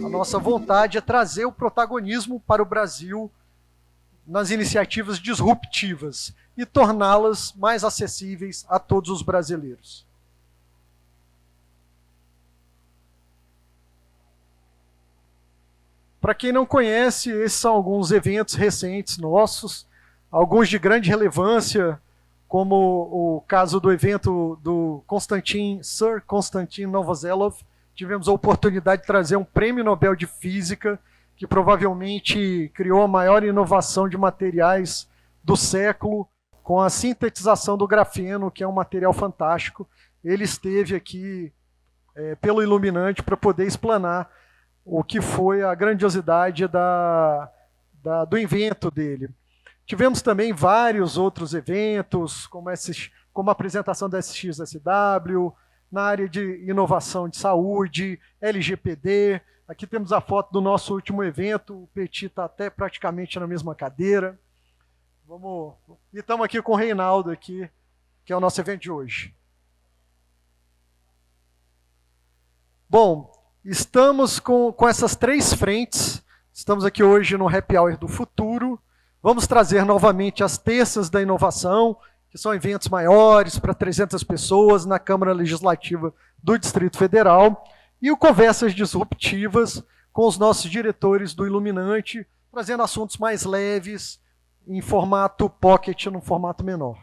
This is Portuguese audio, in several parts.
A nossa vontade é trazer o protagonismo para o Brasil nas iniciativas disruptivas e torná-las mais acessíveis a todos os brasileiros. Para quem não conhece, esses são alguns eventos recentes nossos, alguns de grande relevância, como o caso do evento do Sir Konstantin Novoselov. Tivemos a oportunidade de trazer um prêmio Nobel de Física, que provavelmente criou a maior inovação de materiais do século, com a sintetização do grafeno, que é um material fantástico. Ele esteve aqui pelo Iluminante para poder explanar o que foi a grandiosidade do invento dele. Tivemos também vários outros eventos, como a apresentação da SXSW, na área de inovação de saúde, LGPD. Aqui temos a foto do nosso último evento, o Petit está até praticamente na mesma cadeira. E estamos aqui com o Reinaldo, aqui, que é o nosso evento de hoje. Bom, estamos com essas três frentes. Estamos aqui hoje no Happy Hour do Futuro. Vamos trazer novamente as terças da inovação, que são eventos maiores, para 300 pessoas, na Câmara Legislativa do Distrito Federal. E o Conversas Disruptivas, com os nossos diretores do Iluminante, trazendo assuntos mais leves, em formato pocket, num formato menor.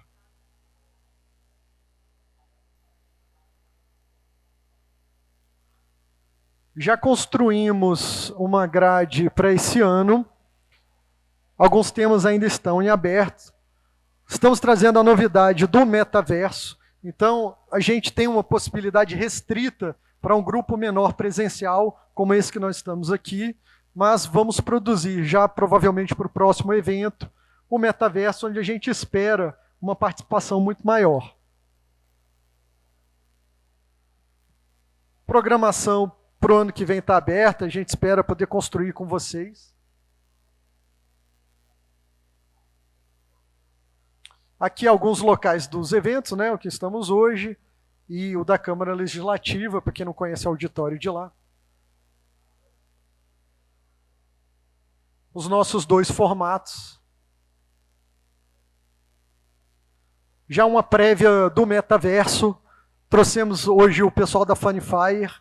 Já construímos uma grade para esse ano. Alguns temas ainda estão em aberto. Estamos trazendo a novidade do metaverso. Então, a gente tem uma possibilidade restrita para um grupo menor presencial, como esse que nós estamos aqui, mas vamos produzir já provavelmente para o próximo evento o metaverso, onde a gente espera uma participação muito maior. Programação para o ano que vem está aberta, a gente espera poder construir com vocês. Aqui alguns locais dos eventos, né, o que estamos hoje, e o da Câmara Legislativa, para quem não conhece o auditório de lá. Os nossos dois formatos. Já uma prévia do metaverso. Trouxemos hoje o pessoal da Funfire,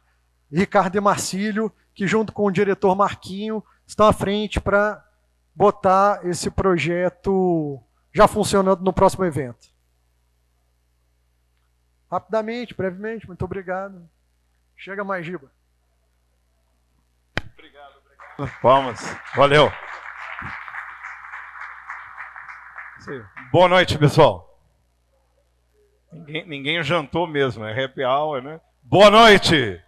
Ricardo e Marcílio, que junto com o diretor Marquinho estão à frente para botar esse projeto já funcionando no próximo evento. Rapidamente, brevemente, muito obrigado. Chega mais, Giba. Obrigado. Palmas. Valeu. Boa noite, pessoal. Ninguém jantou mesmo, é happy hour, né? Boa noite!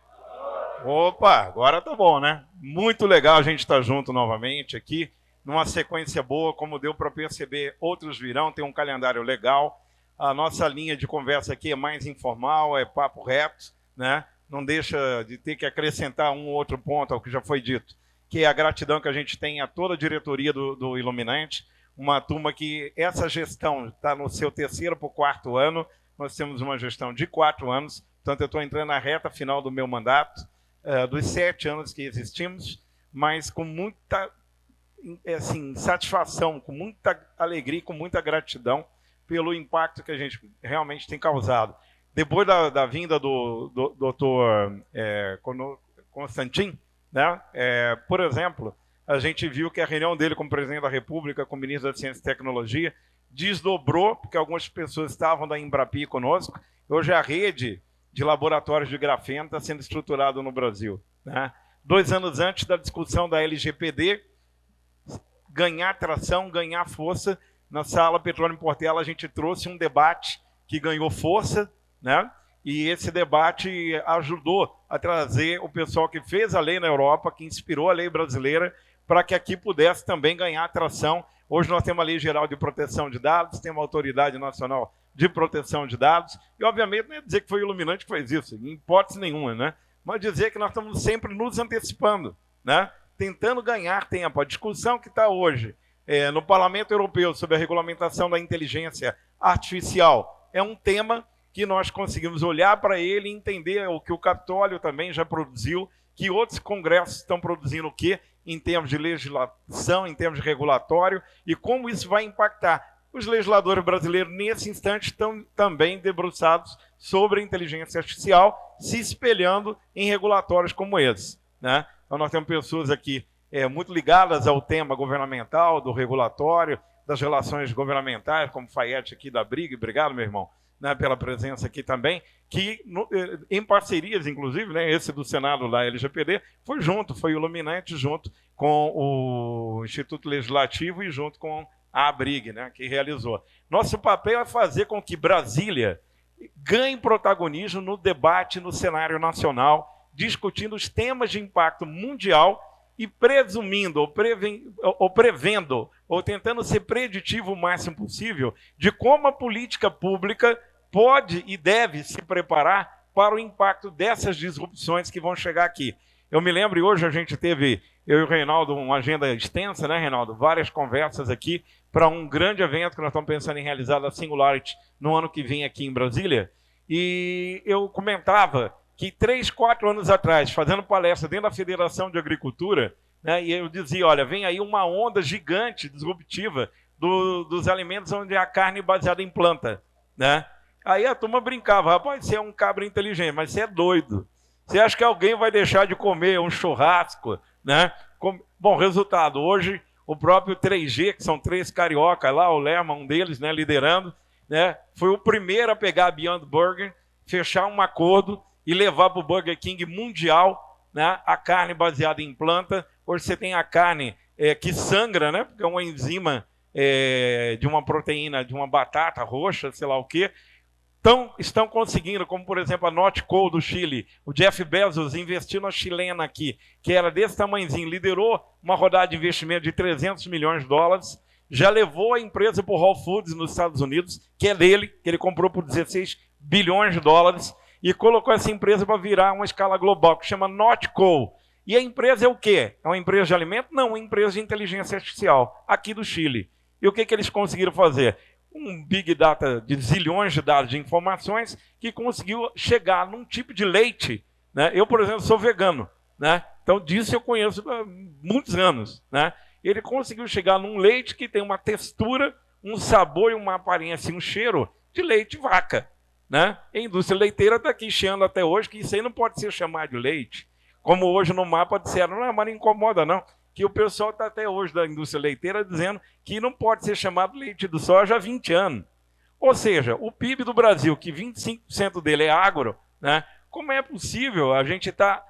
Opa, agora tá bom, né? Muito legal a gente estar junto novamente aqui, numa sequência boa, como deu para perceber, outros virão, tem um calendário legal. A nossa linha de conversa aqui é mais informal, é papo reto, né? Não deixa de ter que acrescentar um ou outro ponto ao que já foi dito, que é a gratidão que a gente tem a toda a diretoria do Iluminante, uma turma que essa gestão está no seu 3º para o 4º ano, nós temos uma gestão de 4 anos, portanto eu estou entrando na reta final do meu mandato, dos 7 anos que existimos, mas com muita satisfação, com muita alegria, com muita gratidão pelo impacto que a gente realmente tem causado. Depois da vinda do Dr. Konstantin, né, por exemplo, a gente viu que a reunião dele com o presidente da República, com o ministro da Ciência e Tecnologia, desdobrou, porque algumas pessoas estavam da Embrapi conosco. Hoje a rede de laboratórios de grafeno está sendo estruturada no Brasil, né? 2 anos antes da discussão da LGPD, ganhar tração, ganhar força, na sala Petróleo em Portela a gente trouxe um debate que ganhou força, né? E esse debate ajudou a trazer o pessoal que fez a lei na Europa, que inspirou a lei brasileira, para que aqui pudesse também ganhar atração. Hoje nós temos a Lei Geral de Proteção de Dados, temos a Autoridade Nacional de Proteção de Dados, e obviamente não é dizer que foi o Iluminante que fez isso, em hipótese nenhuma, né? Mas dizer que nós estamos sempre nos antecipando, né? Tentando ganhar tempo. A discussão que está hoje no Parlamento Europeu sobre a regulamentação da inteligência artificial é um tema que nós conseguimos olhar para ele e entender o que o Capitólio também já produziu, que outros congressos estão produzindo o quê, em termos de legislação, em termos de regulatório, e como isso vai impactar. Os legisladores brasileiros, nesse instante, estão também debruçados sobre a inteligência artificial, se espelhando em regulatórios como esse, né? Então, nós temos pessoas aqui muito ligadas ao tema governamental, do regulatório, das relações governamentais, como o Fayette aqui da Briga, obrigado, meu irmão, né, pela presença aqui também, que em parcerias, inclusive, né, esse do Senado lá, LGPD, foi iluminante junto com o Instituto Legislativo e junto com a Abrig, né, que realizou. Nosso papel é fazer com que Brasília ganhe protagonismo no debate no cenário nacional, discutindo os temas de impacto mundial e presumindo, ou prevendo, ou tentando ser preditivo o máximo possível de como a política pública pode e deve se preparar para o impacto dessas disrupções que vão chegar aqui. Eu me lembro, e hoje a gente teve, eu e o Reinaldo, uma agenda extensa, né, Reinaldo? Várias conversas aqui para um grande evento que nós estamos pensando em realizar da Singularity no ano que vem aqui em Brasília. E eu comentava que 3, 4 anos atrás, fazendo palestra dentro da Federação de Agricultura, né, e eu dizia, olha, vem aí uma onda gigante, disruptiva, dos alimentos onde há carne baseada em planta, né? Aí a turma brincava, rapaz, você é um cabra inteligente, mas você é doido. Você acha que alguém vai deixar de comer um churrasco, né? Bom, resultado, hoje o próprio 3G, que são 3 cariocas lá, o Lerman, um deles, né, liderando, né, foi o primeiro a pegar a Beyond Burger, fechar um acordo e levar para o Burger King mundial, né, a carne baseada em planta. Hoje você tem a carne que sangra, né, porque é uma enzima de uma proteína, de uma batata roxa, sei lá o quê. Estão conseguindo, como por exemplo a Notco do Chile, o Jeff Bezos investiu na chilena aqui, que era desse tamanhozinho, liderou uma rodada de investimento de 300 milhões de dólares, já levou a empresa para o Whole Foods nos Estados Unidos, que é dele, que ele comprou por 16 bilhões de dólares, e colocou essa empresa para virar uma escala global, que chama Notco. E a empresa é o quê? É uma empresa de alimento? Não, uma empresa de inteligência artificial, aqui do Chile. E o que eles conseguiram fazer? Um big data de zilhões de dados de informações que conseguiu chegar num tipo de leite, né? Eu, por exemplo, sou vegano, né? Então disso eu conheço há muitos anos, né? Ele conseguiu chegar num leite que tem uma textura, um sabor e uma aparência, um cheiro de leite vaca, né? A indústria leiteira está aqui chiando até hoje que isso aí não pode ser chamado de leite. Como hoje no mapa disseram, não, mas não incomoda não, que o pessoal está até hoje da indústria leiteira dizendo que não pode ser chamado leite do soja há 20 anos. Ou seja, o PIB do Brasil, que 25% dele é agro, né? Como é possível a gente estar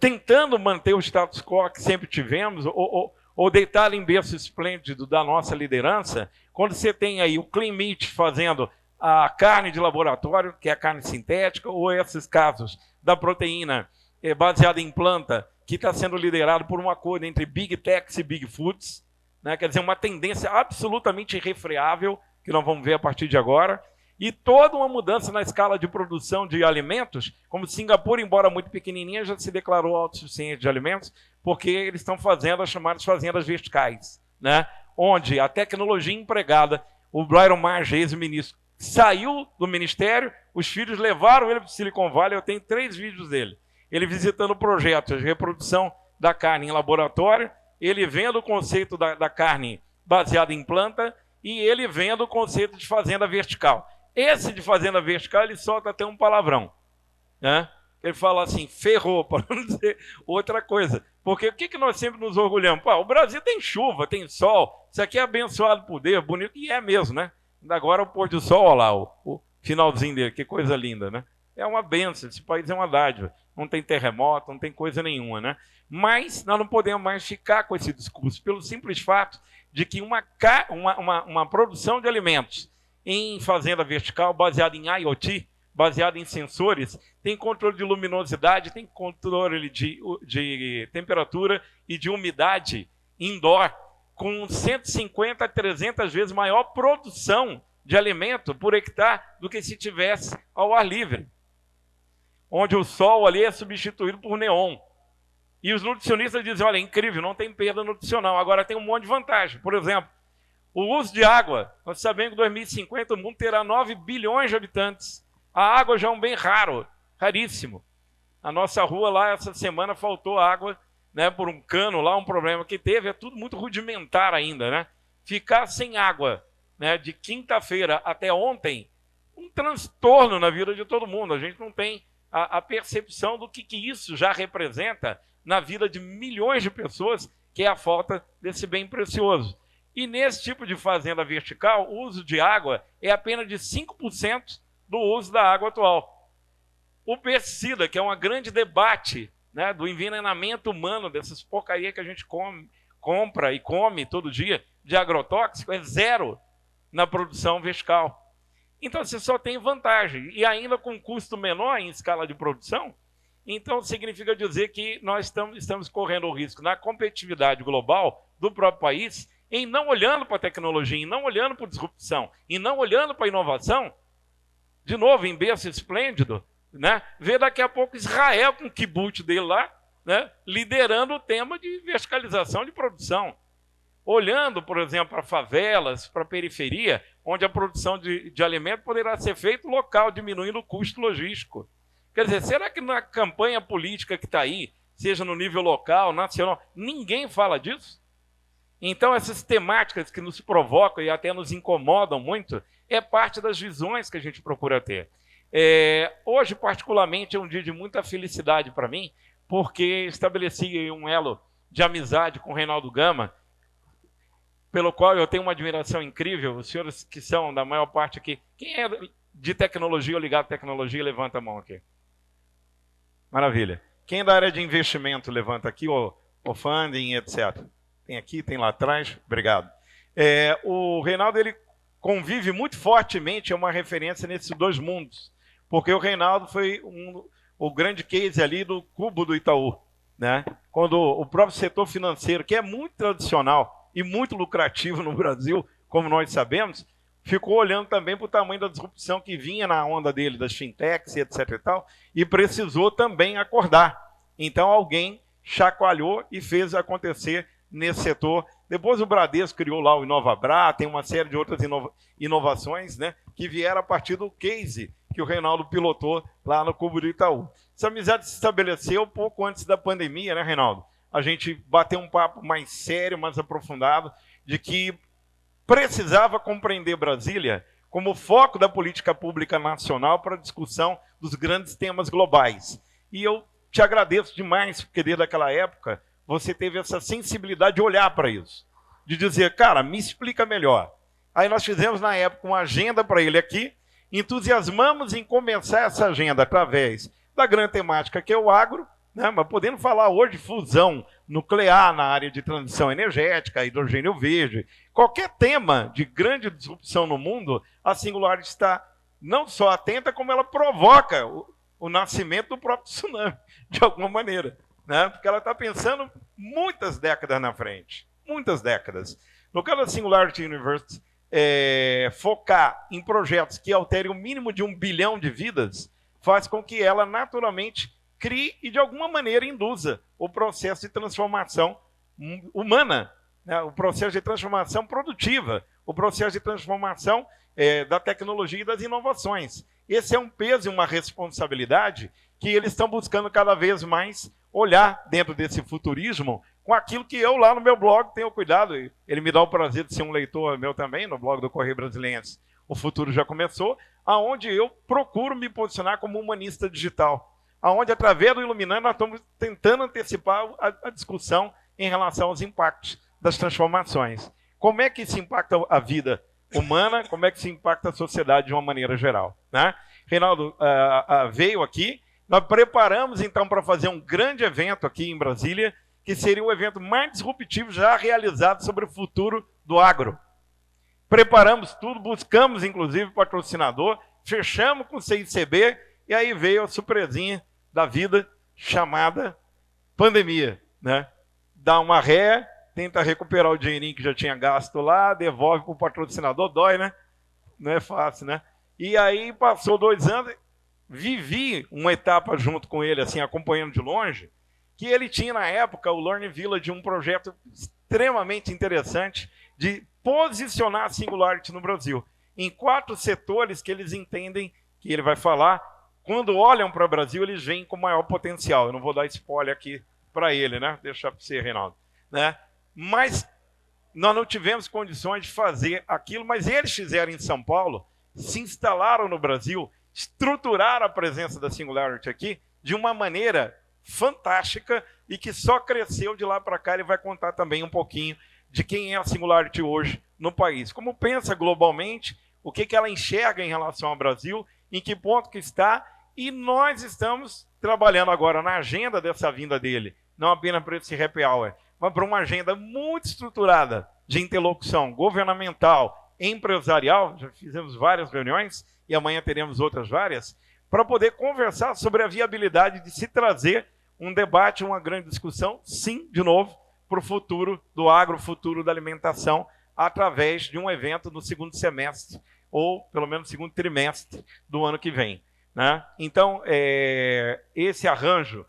tentando manter o status quo que sempre tivemos, ou deitar em berço esplêndido da nossa liderança, quando você tem aí o Clean Meat fazendo a carne de laboratório, que é a carne sintética, ou esses casos da proteína baseada em planta, que está sendo liderado por um acordo entre Big Techs e Big Foods, né? Quer dizer, uma tendência absolutamente irrefreável, que nós vamos ver a partir de agora, e toda uma mudança na escala de produção de alimentos, como Singapura, embora muito pequenininha, já se declarou autossuficiente de alimentos, porque eles estão fazendo as chamadas fazendas verticais, né? Onde a tecnologia empregada, o Byron Marge, ex-ministro, saiu do ministério, os filhos levaram ele para o Silicon Valley, eu tenho 3 vídeos dele. Ele visitando projetos de reprodução da carne em laboratório, ele vendo o conceito da carne baseada em planta e ele vendo o conceito de fazenda vertical. Esse de fazenda vertical, ele solta até um palavrão, né? Ele fala assim, ferrou, para não dizer outra coisa. Porque o que nós sempre nos orgulhamos? Pô, o Brasil tem chuva, tem sol, isso aqui é abençoado por Deus, bonito, e é mesmo, né? Agora o pôr do sol, olha lá, o finalzinho dele, que coisa linda, né? É uma benção, esse país é uma dádiva. Não tem terremoto, não tem coisa nenhuma, né? Mas nós não podemos mais ficar com esse discurso, pelo simples fato de que uma produção de alimentos em fazenda vertical, baseada em IoT, baseada em sensores, tem controle de luminosidade, tem controle de temperatura e de umidade indoor, com 150 a 300 vezes maior produção de alimento por hectare do que se tivesse ao ar livre, onde o sol ali é substituído por neon. E os nutricionistas dizem, olha, é incrível, não tem perda nutricional. Agora tem um monte de vantagem. Por exemplo, O uso de água, nós sabemos que em 2050 o mundo terá 9 bilhões de habitantes. A água já é um bem raro, raríssimo. A nossa rua lá, essa semana, faltou água, né, por um cano lá, um problema que teve, é tudo muito rudimentar ainda, né? Ficar sem água, né, de quinta-feira até ontem, um transtorno na vida de todo mundo. A gente não tem a percepção do que isso já representa na vida de milhões de pessoas, que é a falta desse bem precioso. E nesse tipo de fazenda vertical, o uso de água é apenas de 5% do uso da água atual. O pesticida, que é um grande debate, né, do envenenamento humano, dessas porcarias que a gente compra e come todo dia, de agrotóxico, é zero na produção vertical. Então você só tem vantagem, e ainda com custo menor em escala de produção. Então significa dizer que nós estamos correndo o risco na competitividade global do próprio país, em não olhando para a tecnologia, em não olhando para a disrupção, em não olhando para a inovação, de novo, em berço esplêndido, né? Ver daqui a pouco Israel com o kibbutz dele lá, né? Liderando o tema de verticalização de produção. Olhando, por exemplo, para favelas, para a periferia, onde a produção de alimento poderá ser feita local, diminuindo o custo logístico. Quer dizer, será que na campanha política que está aí, seja no nível local, nacional, ninguém fala disso? Então, essas temáticas que nos provocam e até nos incomodam muito, é parte das visões que a gente procura ter. Hoje, particularmente, é um dia de muita felicidade para mim, porque estabeleci um elo de amizade com o Reinaldo Gama, pelo qual eu tenho uma admiração incrível. Os senhores que são da maior parte aqui, quem é de tecnologia ou ligado à tecnologia, levanta a mão aqui. Maravilha. Quem é da área de investimento, levanta aqui, o funding, etc. Tem aqui, tem lá atrás. Obrigado. O Reinaldo, ele convive muito fortemente, é uma referência nesses dois mundos, porque o Reinaldo foi o grande case ali do Cubo do Itaú, né? Quando o próprio setor financeiro, que é muito tradicional e muito lucrativo no Brasil, como nós sabemos, ficou olhando também para o tamanho da disrupção que vinha na onda dele, das fintechs e etc. e tal, e precisou também acordar. Então alguém chacoalhou e fez acontecer nesse setor. Depois o Bradesco criou lá o InovaBra, tem uma série de outras inovações, né, que vieram a partir do case que o Reinaldo pilotou lá no Cubo do Itaú. Essa amizade se estabeleceu pouco antes da pandemia, né, Reinaldo? A gente bateu um papo mais sério, mais aprofundado, de que precisava compreender Brasília como foco da política pública nacional para a discussão dos grandes temas globais. E eu te agradeço demais, porque desde aquela época você teve essa sensibilidade de olhar para isso, de dizer, cara, me explica melhor. Aí nós fizemos na época uma agenda para ele aqui, entusiasmamos em começar essa agenda através da grande temática que é o agro, né? Mas podendo falar hoje de fusão nuclear na área de transição energética, hidrogênio verde, qualquer tema de grande disrupção no mundo, a Singular está não só atenta, como ela provoca o nascimento do próprio tsunami, de alguma maneira, né? Porque ela está pensando muitas décadas na frente, muitas décadas. No caso da Singularity University, focar em projetos que alterem o mínimo de 1 bilhão de vidas, faz com que ela naturalmente crie e, de alguma maneira, induza o processo de transformação humana, né? O processo de transformação produtiva, o processo de transformação da tecnologia e das inovações. Esse é um peso e uma responsabilidade que eles estão buscando cada vez mais olhar dentro desse futurismo com aquilo que eu lá no meu blog tenho cuidado. Ele me dá o prazer de ser um leitor meu também, no blog do Correio Brasiliense. O Futuro Já Começou, aonde eu procuro me posicionar como humanista digital, aonde, através do Iluminando, nós estamos tentando antecipar a discussão em relação aos impactos das transformações. Como é que isso impacta a vida humana, como é que isso impacta a sociedade de uma maneira geral, né? Reinaldo veio aqui, nós preparamos, então, para fazer um grande evento aqui em Brasília, que seria o evento mais disruptivo já realizado sobre o futuro do agro. Preparamos tudo, buscamos, inclusive, patrocinador, fechamos com o CICB, e aí veio a surpresinha da vida chamada pandemia, né? Dá uma ré, tenta recuperar o dinheirinho que já tinha gasto lá, devolve para o patrocinador, dói, né? Não é fácil, né? E aí passou 2 anos, vivi uma etapa junto com ele, assim, acompanhando de longe, que ele tinha na época o Learning Village, um projeto extremamente interessante de posicionar a Singularity no Brasil em 4 setores que eles entendem, que ele vai falar, quando olham para o Brasil, eles veem com maior potencial. Eu não vou dar spoiler aqui para ele, né? Deixa para você, Reinaldo. Né? Mas nós não tivemos condições de fazer aquilo, mas eles fizeram em São Paulo, se instalaram no Brasil, estruturaram a presença da Singularity aqui de uma maneira fantástica e que só cresceu de lá para cá. Ele vai contar também um pouquinho de quem é a Singularity hoje no país. Como pensa globalmente, o que ela enxerga em relação ao Brasil, em que ponto que está, e nós estamos trabalhando agora na agenda dessa vinda dele, não apenas para esse happy hour, mas para uma agenda muito estruturada de interlocução governamental, empresarial. Já fizemos várias reuniões e amanhã teremos outras várias, para poder conversar sobre a viabilidade de se trazer um debate, uma grande discussão, sim, de novo, para o futuro do agro, futuro da alimentação, através de um evento no segundo semestre, ou pelo menos segundo trimestre do ano que vem. Né? Então, esse arranjo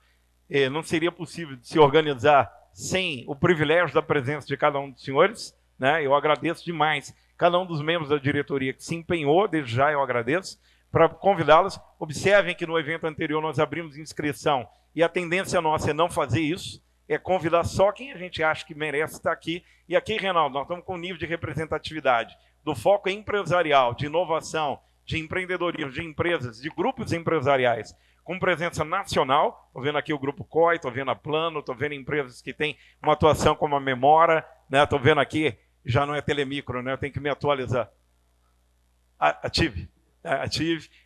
não seria possível de se organizar sem o privilégio da presença de cada um dos senhores. Né? Eu agradeço demais cada um dos membros da diretoria que se empenhou, desde já eu agradeço, para convidá-los. Observem que no evento anterior nós abrimos inscrição e a tendência nossa é não fazer isso, é convidar só quem a gente acha que merece estar aqui. E aqui, Reinaldo, nós estamos com um nível de representatividade do foco empresarial, de inovação, de empreendedorismo, de empresas, de grupos empresariais, com presença nacional. Estou vendo aqui o Grupo COI, estou vendo a Plano, estou vendo empresas que têm uma atuação como a Memora, né? Estou vendo aqui, já não é Telemicro, né? Eu tenho que me atualizar. A TIV.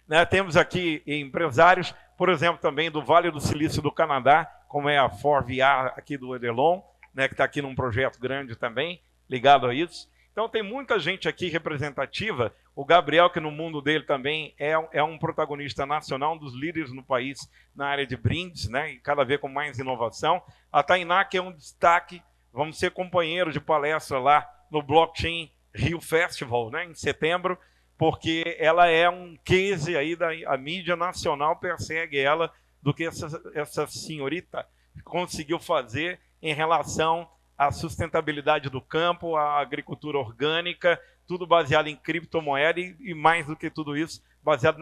Né? Temos aqui empresários, por exemplo, também do Vale do Silício do Canadá, como é a ForVR aqui do Edelon, né? Que está aqui num projeto grande também, ligado a isso. Então tem muita gente aqui representativa. O Gabriel, que no mundo dele também é um protagonista nacional, um dos líderes no país na área de brindes, né? E cada vez com mais inovação. A Tainá, que é um destaque, vamos ser companheiros de palestra lá no Blockchain Rio Festival, né? Em setembro, porque ela é um case aí a mídia nacional persegue ela do que essa senhorita conseguiu fazer em relação à sustentabilidade do campo, à agricultura orgânica, tudo baseado em criptomoeda e mais do que tudo isso, baseado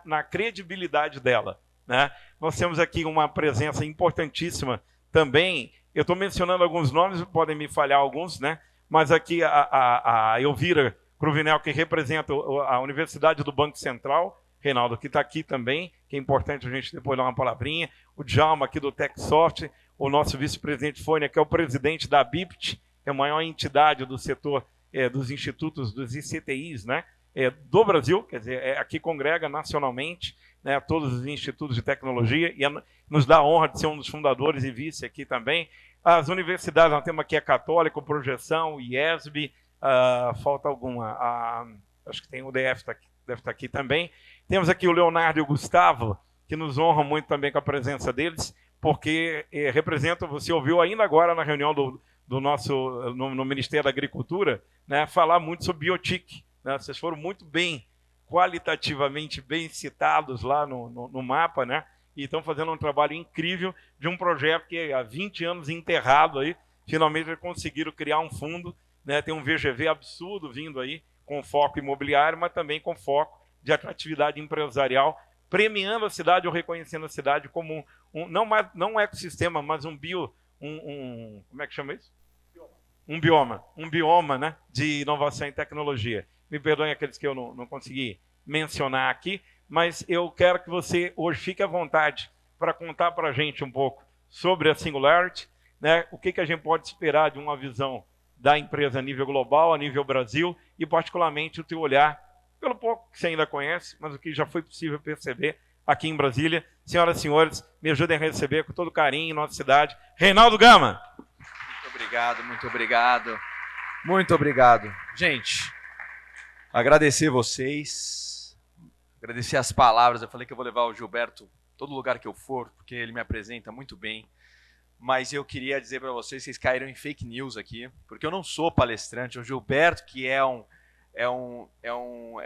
na credibilidade dela. Né? Nós temos aqui uma presença importantíssima também. Eu estou mencionando alguns nomes, podem me falhar alguns, né? Mas aqui a Elvira Cruvinel, que representa a Universidade do Banco Central, Reinaldo, que está aqui também, que é importante a gente depois dar uma palavrinha. O Djalma, aqui do TechSoft, o nosso vice-presidente Fônia, que é o presidente da BIPT, que é a maior entidade do setor dos institutos, dos ICTIs, né? Do Brasil, quer dizer, aqui congrega nacionalmente, né, todos os institutos de tecnologia, e nos dá a honra de ser um dos fundadores e vice aqui também. As universidades, nós temos aqui a Católica, o Projeção, o IESB, falta alguma, acho que tem o DF, deve estar aqui também. Temos aqui o Leonardo e o Gustavo, que nos honram muito também com a presença deles, porque representam, você ouviu ainda agora na reunião do nosso, no Ministério da Agricultura, né, falar muito sobre biotic. Né? Vocês foram muito bem, qualitativamente bem citados lá no mapa, né? E estão fazendo um trabalho incrível de um projeto que há 20 anos enterrado aí, finalmente conseguiram criar um fundo, né? Tem um VGV absurdo vindo aí, com foco imobiliário, mas também com foco de atratividade empresarial, premiando a cidade ou reconhecendo a cidade como não um ecossistema, mas como é que chama isso? Um bioma, né, de inovação e tecnologia. Me perdoem aqueles que eu não consegui mencionar aqui, mas eu quero que você hoje fique à vontade para contar para a gente um pouco sobre a Singularity, né, o que a gente pode esperar de uma visão da empresa a nível global, a nível Brasil, e particularmente o teu olhar, pelo pouco que você ainda conhece, mas o que já foi possível perceber aqui em Brasília. Senhoras e senhores, me ajudem a receber com todo carinho em nossa cidade, Reinaldo Gama. Muito obrigado, muito obrigado. Muito obrigado. Gente, agradecer vocês, agradecer as palavras. Eu falei que eu vou levar o Gilberto todo lugar que eu for, porque ele me apresenta muito bem. Mas eu queria dizer para vocês caíram em fake news aqui, porque eu não sou palestrante. O Gilberto, que é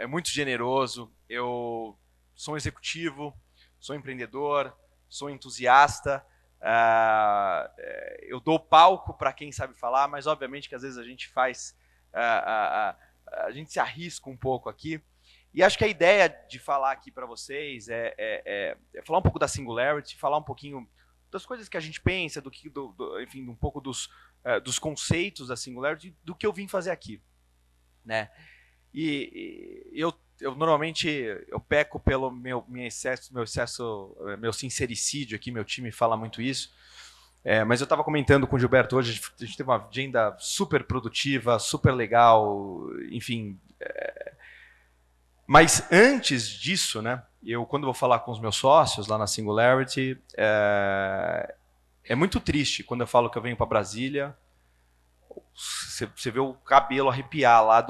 muito generoso. Eu sou um executivo, sou empreendedor, sou entusiasta. Eu dou palco para quem sabe falar, mas obviamente que às vezes a gente faz a gente se arrisca um pouco aqui. E acho que a ideia de falar aqui para vocês é falar um pouco da Singularity, falar um pouquinho das coisas que a gente pensa, enfim, um pouco dos conceitos da Singularity, do que eu vim fazer aqui, né? E eu normalmente eu peco pelo meu sincericídio aqui, meu time fala muito isso. Mas eu estava comentando com o Gilberto hoje, a gente teve uma agenda super produtiva, super legal, enfim. Mas antes disso, né, quando eu vou falar com os meus sócios lá na Singularity, é muito triste quando eu falo que eu venho para Brasília, você vê o cabelo arrepiar lá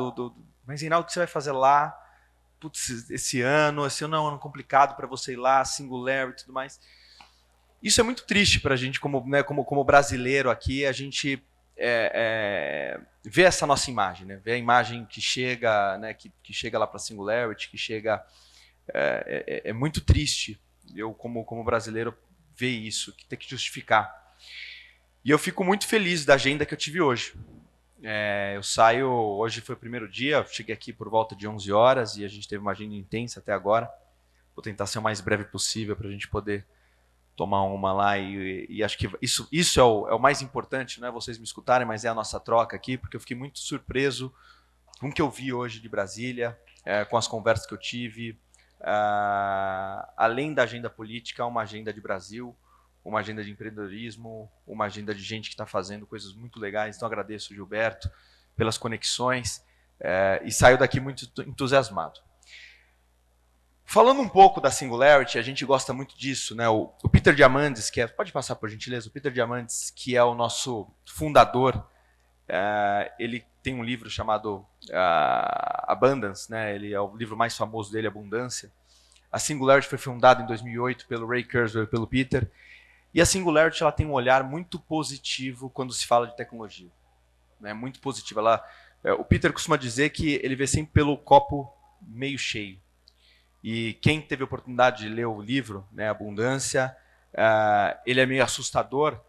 mas Reinaldo, o que você vai fazer lá? Putz, esse ano é um ano complicado para você ir lá, Singularity e tudo mais. Isso é muito triste para a gente, como brasileiro aqui, a gente ver essa nossa imagem, né? Ver a imagem que chega, né? que chega lá para a Singularity, que chega... É muito triste, eu como brasileiro, ver isso, que ter que justificar. E eu fico muito feliz da agenda que eu tive hoje. Eu saio, hoje foi o primeiro dia, cheguei aqui por volta de 11 horas e a gente teve uma agenda intensa até agora. Vou tentar ser o mais breve possível para a gente poder tomar uma lá e acho que isso é o mais importante, não é vocês me escutarem, mas é a nossa troca aqui, porque eu fiquei muito surpreso com o que eu vi hoje de Brasília, com as conversas que eu tive, além da agenda política, uma agenda de Brasil, uma agenda de empreendedorismo, uma agenda de gente que está fazendo coisas muito legais. Então agradeço, Gilberto, pelas conexões e saio daqui muito entusiasmado. Falando um pouco da Singularity, a gente gosta muito disso, né? O Peter Diamandis, pode passar por gentileza, o Peter Diamandis, que é o nosso fundador, ele tem um livro chamado Abundance, né? Ele é o livro mais famoso dele, Abundância. A Singularity foi fundada em 2008 pelo Ray Kurzweil e pelo Peter, e a Singularity ela tem um olhar muito positivo quando se fala de tecnologia, né? Muito positivo. O Peter costuma dizer que ele vê sempre pelo copo meio cheio. E quem teve a oportunidade de ler o livro, né, Abundância, ele é meio assustador,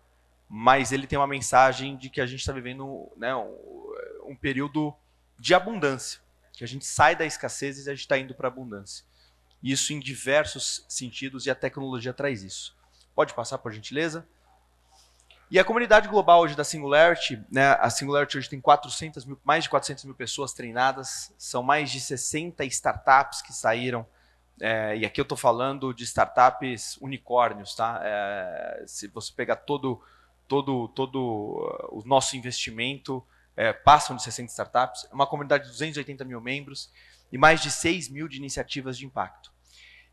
mas ele tem uma mensagem de que a gente está vivendo, né, um período de abundância, que a gente sai da escassez e a gente está indo para a abundância. Isso em diversos sentidos e a tecnologia traz isso. Pode passar, por gentileza? E a comunidade global hoje da Singularity, né, a Singularity hoje tem mais de 400 mil pessoas treinadas, são mais de 60 startups que saíram. E aqui eu estou falando de startups unicórnios, tá? Se você pegar todo o nosso investimento, passam de 60 startups, é uma comunidade de 280 mil membros e mais de 6 mil de iniciativas de impacto.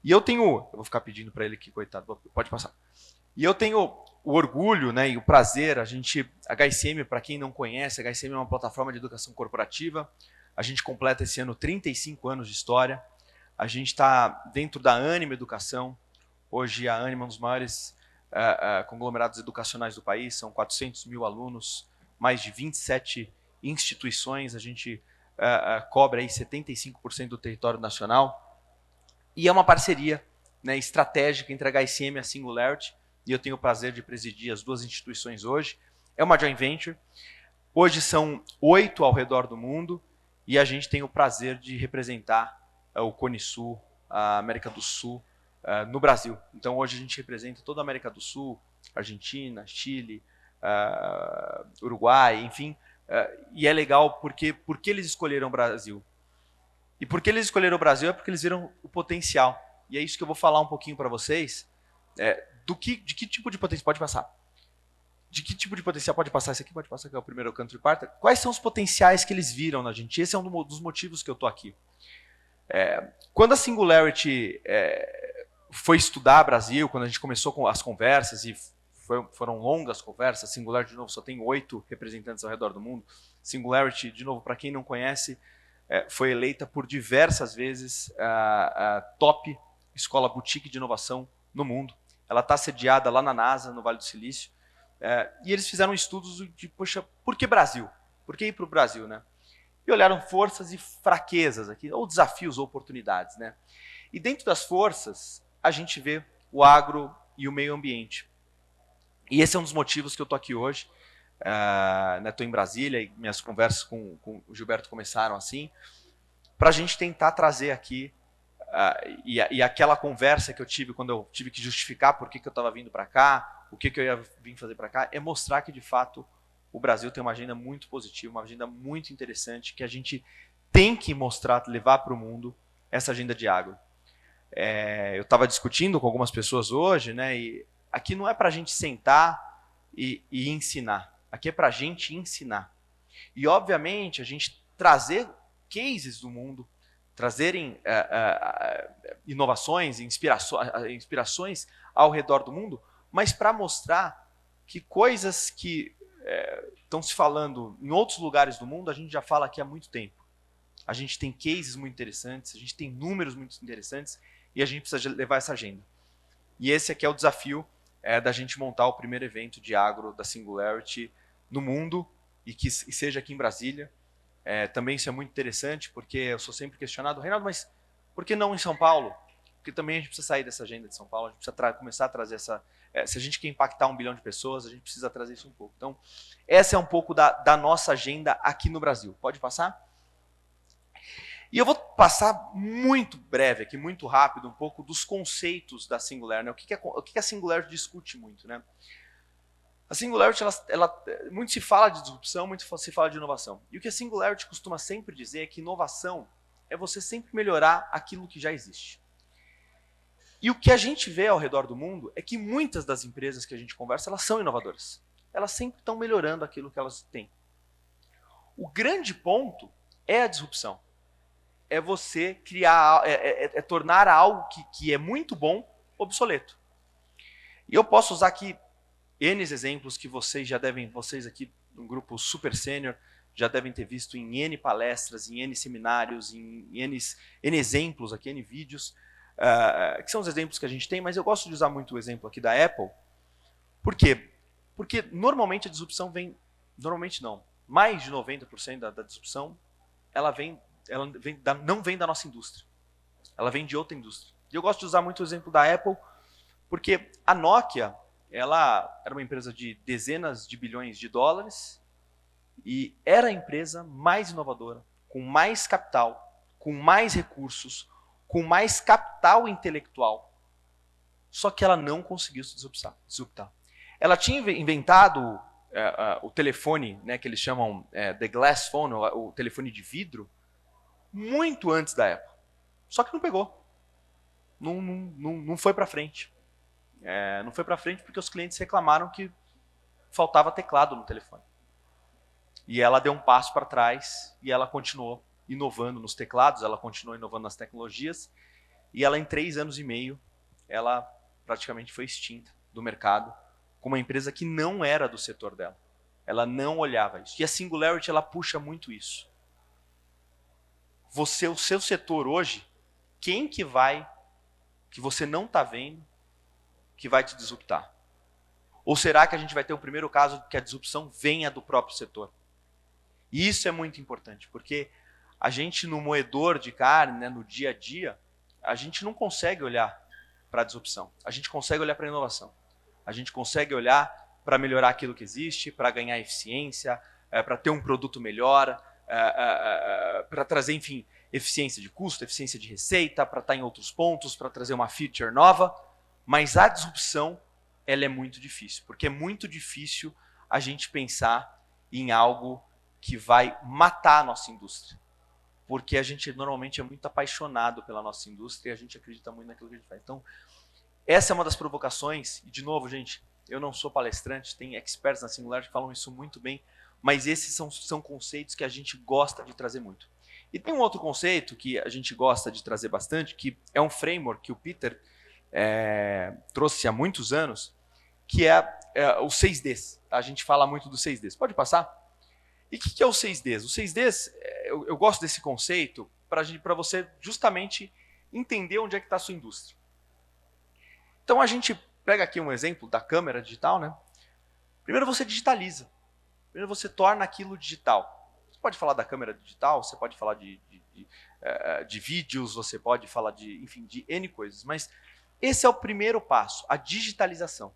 E eu vou ficar pedindo para ele aqui, coitado, pode passar. E eu tenho o orgulho, né, e o prazer, a HSM, para quem não conhece, a HSM é uma plataforma de educação corporativa, a gente completa esse ano 35 anos de história. A gente está dentro da Ânima Educação. Hoje a Ânima é um dos maiores conglomerados educacionais do país. São 400 mil alunos, mais de 27 instituições. A gente cobre aí 75% do território nacional. E é uma parceria, né, estratégica entre a HSM e a Singularity. E eu tenho o prazer de presidir as duas instituições hoje. É uma joint venture. Hoje são 8 ao redor do mundo. E a gente tem o prazer de representar o Cone Sul, a América do Sul, no Brasil. Então hoje a gente representa toda a América do Sul, Argentina, Chile, Uruguai, enfim. E é legal porque eles escolheram o Brasil. E porque eles escolheram o Brasil é porque eles viram o potencial. E é isso que eu vou falar um pouquinho para vocês. De que tipo de potencial? Pode passar. De que tipo de potencial? Pode passar esse aqui, pode passar, que é o primeiro country partner. Quais são os potenciais que eles viram na gente? Esse é um dos motivos que eu estou aqui. Quando a Singularity foi estudar Brasil, quando a gente começou com as conversas, e foram longas conversas, Singularity, de novo, só tem 8 representantes ao redor do mundo. Singularity, de novo, para quem não conhece, foi eleita por diversas vezes a top escola boutique de inovação no mundo. Ela está sediada lá na NASA, no Vale do Silício. E eles fizeram estudos de, poxa, por que Brasil? Por que ir para o Brasil, né? E olharam forças e fraquezas aqui, ou desafios ou oportunidades, né? E dentro das forças, a gente vê o agro e o meio ambiente. E esse é um dos motivos que eu estou aqui hoje. Estou em Brasília e minhas conversas com o Gilberto começaram assim, para a gente tentar trazer aqui, e aquela conversa que eu tive quando eu tive que justificar por que eu estava vindo para cá, o que eu ia vir fazer para cá, é mostrar que, de fato, o Brasil tem uma agenda muito positiva, uma agenda muito interessante, que a gente tem que mostrar, levar para o mundo essa agenda de agro. Eu estava discutindo com algumas pessoas hoje, né, e aqui não é para a gente sentar e ensinar, aqui é para a gente ensinar. E, obviamente, a gente trazer cases do mundo, trazerem inovações, inspirações ao redor do mundo, mas para mostrar que coisas que estão se falando em outros lugares do mundo, a gente já fala aqui há muito tempo. A gente tem cases muito interessantes, a gente tem números muito interessantes e a gente precisa levar essa agenda. E esse aqui é o desafio da gente montar o primeiro evento de agro da Singularity no mundo e seja aqui em Brasília. Também isso é muito interessante, porque eu sou sempre questionado, Reinaldo, mas por que não em São Paulo? Porque também a gente precisa sair dessa agenda de São Paulo, a gente precisa começar a trazer essa... se a gente quer impactar 1 bilhão de pessoas, a gente precisa trazer isso um pouco. Então, essa é um pouco da nossa agenda aqui no Brasil. Pode passar? E eu vou passar muito breve aqui, muito rápido, um pouco dos conceitos da Singularity, né? O que a Singularity discute muito, né? A Singularity, muito se fala de disrupção, muito se fala de inovação. E o que a Singularity costuma sempre dizer é que inovação é você sempre melhorar aquilo que já existe. E o que a gente vê ao redor do mundo é que muitas das empresas que a gente conversa, elas são inovadoras. Elas sempre estão melhorando aquilo que elas têm. O grande ponto é a disrupção. É você criar, tornar algo que é muito bom obsoleto. E eu posso usar aqui N exemplos que vocês aqui no grupo Super Sênior já devem ter visto em N palestras, em N seminários, em N exemplos aqui, N vídeos, que são os exemplos que a gente tem, mas eu gosto de usar muito o exemplo aqui da Apple. Por quê? Porque normalmente a disrupção normalmente não, mais de 90% da disrupção, não vem da nossa indústria, ela vem de outra indústria. E eu gosto de usar muito o exemplo da Apple, porque a Nokia, ela era uma empresa de dezenas de bilhões de dólares e era a empresa mais inovadora, com mais capital, com mais recursos, com mais capital intelectual. Só que ela não conseguiu se disruptar. Ela tinha inventado o telefone, né, que eles chamam the glass phone, o telefone de vidro, muito antes da Apple. Só que não pegou. Não foi para frente. Não foi para frente porque os clientes reclamaram que faltava teclado no telefone. E ela deu um passo para trás e ela continuou inovando nos teclados, ela continuou inovando nas tecnologias e ela, em 3 anos e meio, ela praticamente foi extinta do mercado com uma empresa que não era do setor dela. Ela não olhava isso. E a Singularity, ela puxa muito isso. O seu setor hoje, quem que você não está vendo, que vai te disruptar? Ou será que a gente vai ter o primeiro caso que a disrupção venha do próprio setor? E isso é muito importante, porque a gente no moedor de carne, né, no dia a dia, a gente não consegue olhar para a disrupção. A gente consegue olhar para a inovação. A gente consegue olhar para melhorar aquilo que existe, para ganhar eficiência, para ter um produto melhor, para trazer, enfim, eficiência de custo, eficiência de receita, para estar em outros pontos, para trazer uma feature nova. Mas a disrupção, ela é muito difícil, porque é muito difícil a gente pensar em algo que vai matar a nossa indústria. Porque a gente normalmente é muito apaixonado pela nossa indústria e a gente acredita muito naquilo que a gente faz. Então, essa é uma das provocações, e de novo, gente, eu não sou palestrante, tem experts na Singularity que falam isso muito bem, mas esses são conceitos que a gente gosta de trazer muito. E tem um outro conceito que a gente gosta de trazer bastante, que é um framework que o Peter trouxe há muitos anos, que é o 6Ds. A gente fala muito do 6Ds. Pode passar? E o que é o 6Ds? O 6Ds, eu gosto desse conceito para você justamente entender onde é que está a sua indústria. Então a gente pega aqui um exemplo da câmera digital, né? Primeiro você digitaliza. Primeiro você torna aquilo digital. Você pode falar da câmera digital, você pode falar de vídeos, você pode falar de N coisas, mas esse é o primeiro passo, a digitalização.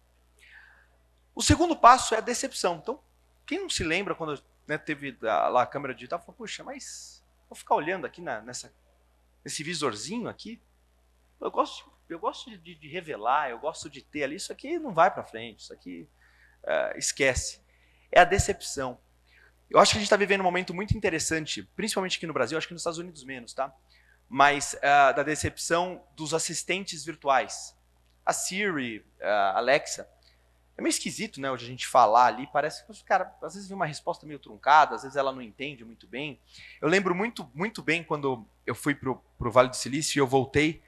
O segundo passo é a decepção. Então, Quem não se lembra quando, né, teve lá a câmera digital, falou, puxa, mas vou ficar olhando aqui nesse visorzinho aqui? Eu gosto de revelar, eu gosto de ter ali, isso aqui não vai para frente, isso aqui esquece. É a decepção. Eu acho que a gente está vivendo um momento muito interessante, principalmente aqui no Brasil, acho que nos Estados Unidos menos, tá? Mas da decepção dos assistentes virtuais. A Siri, a Alexa. É meio esquisito, né, hoje a gente falar ali, parece que, cara, às vezes vem uma resposta meio truncada, às vezes ela não entende muito bem. Eu lembro muito bem quando eu fui pro Vale do Silício e eu voltei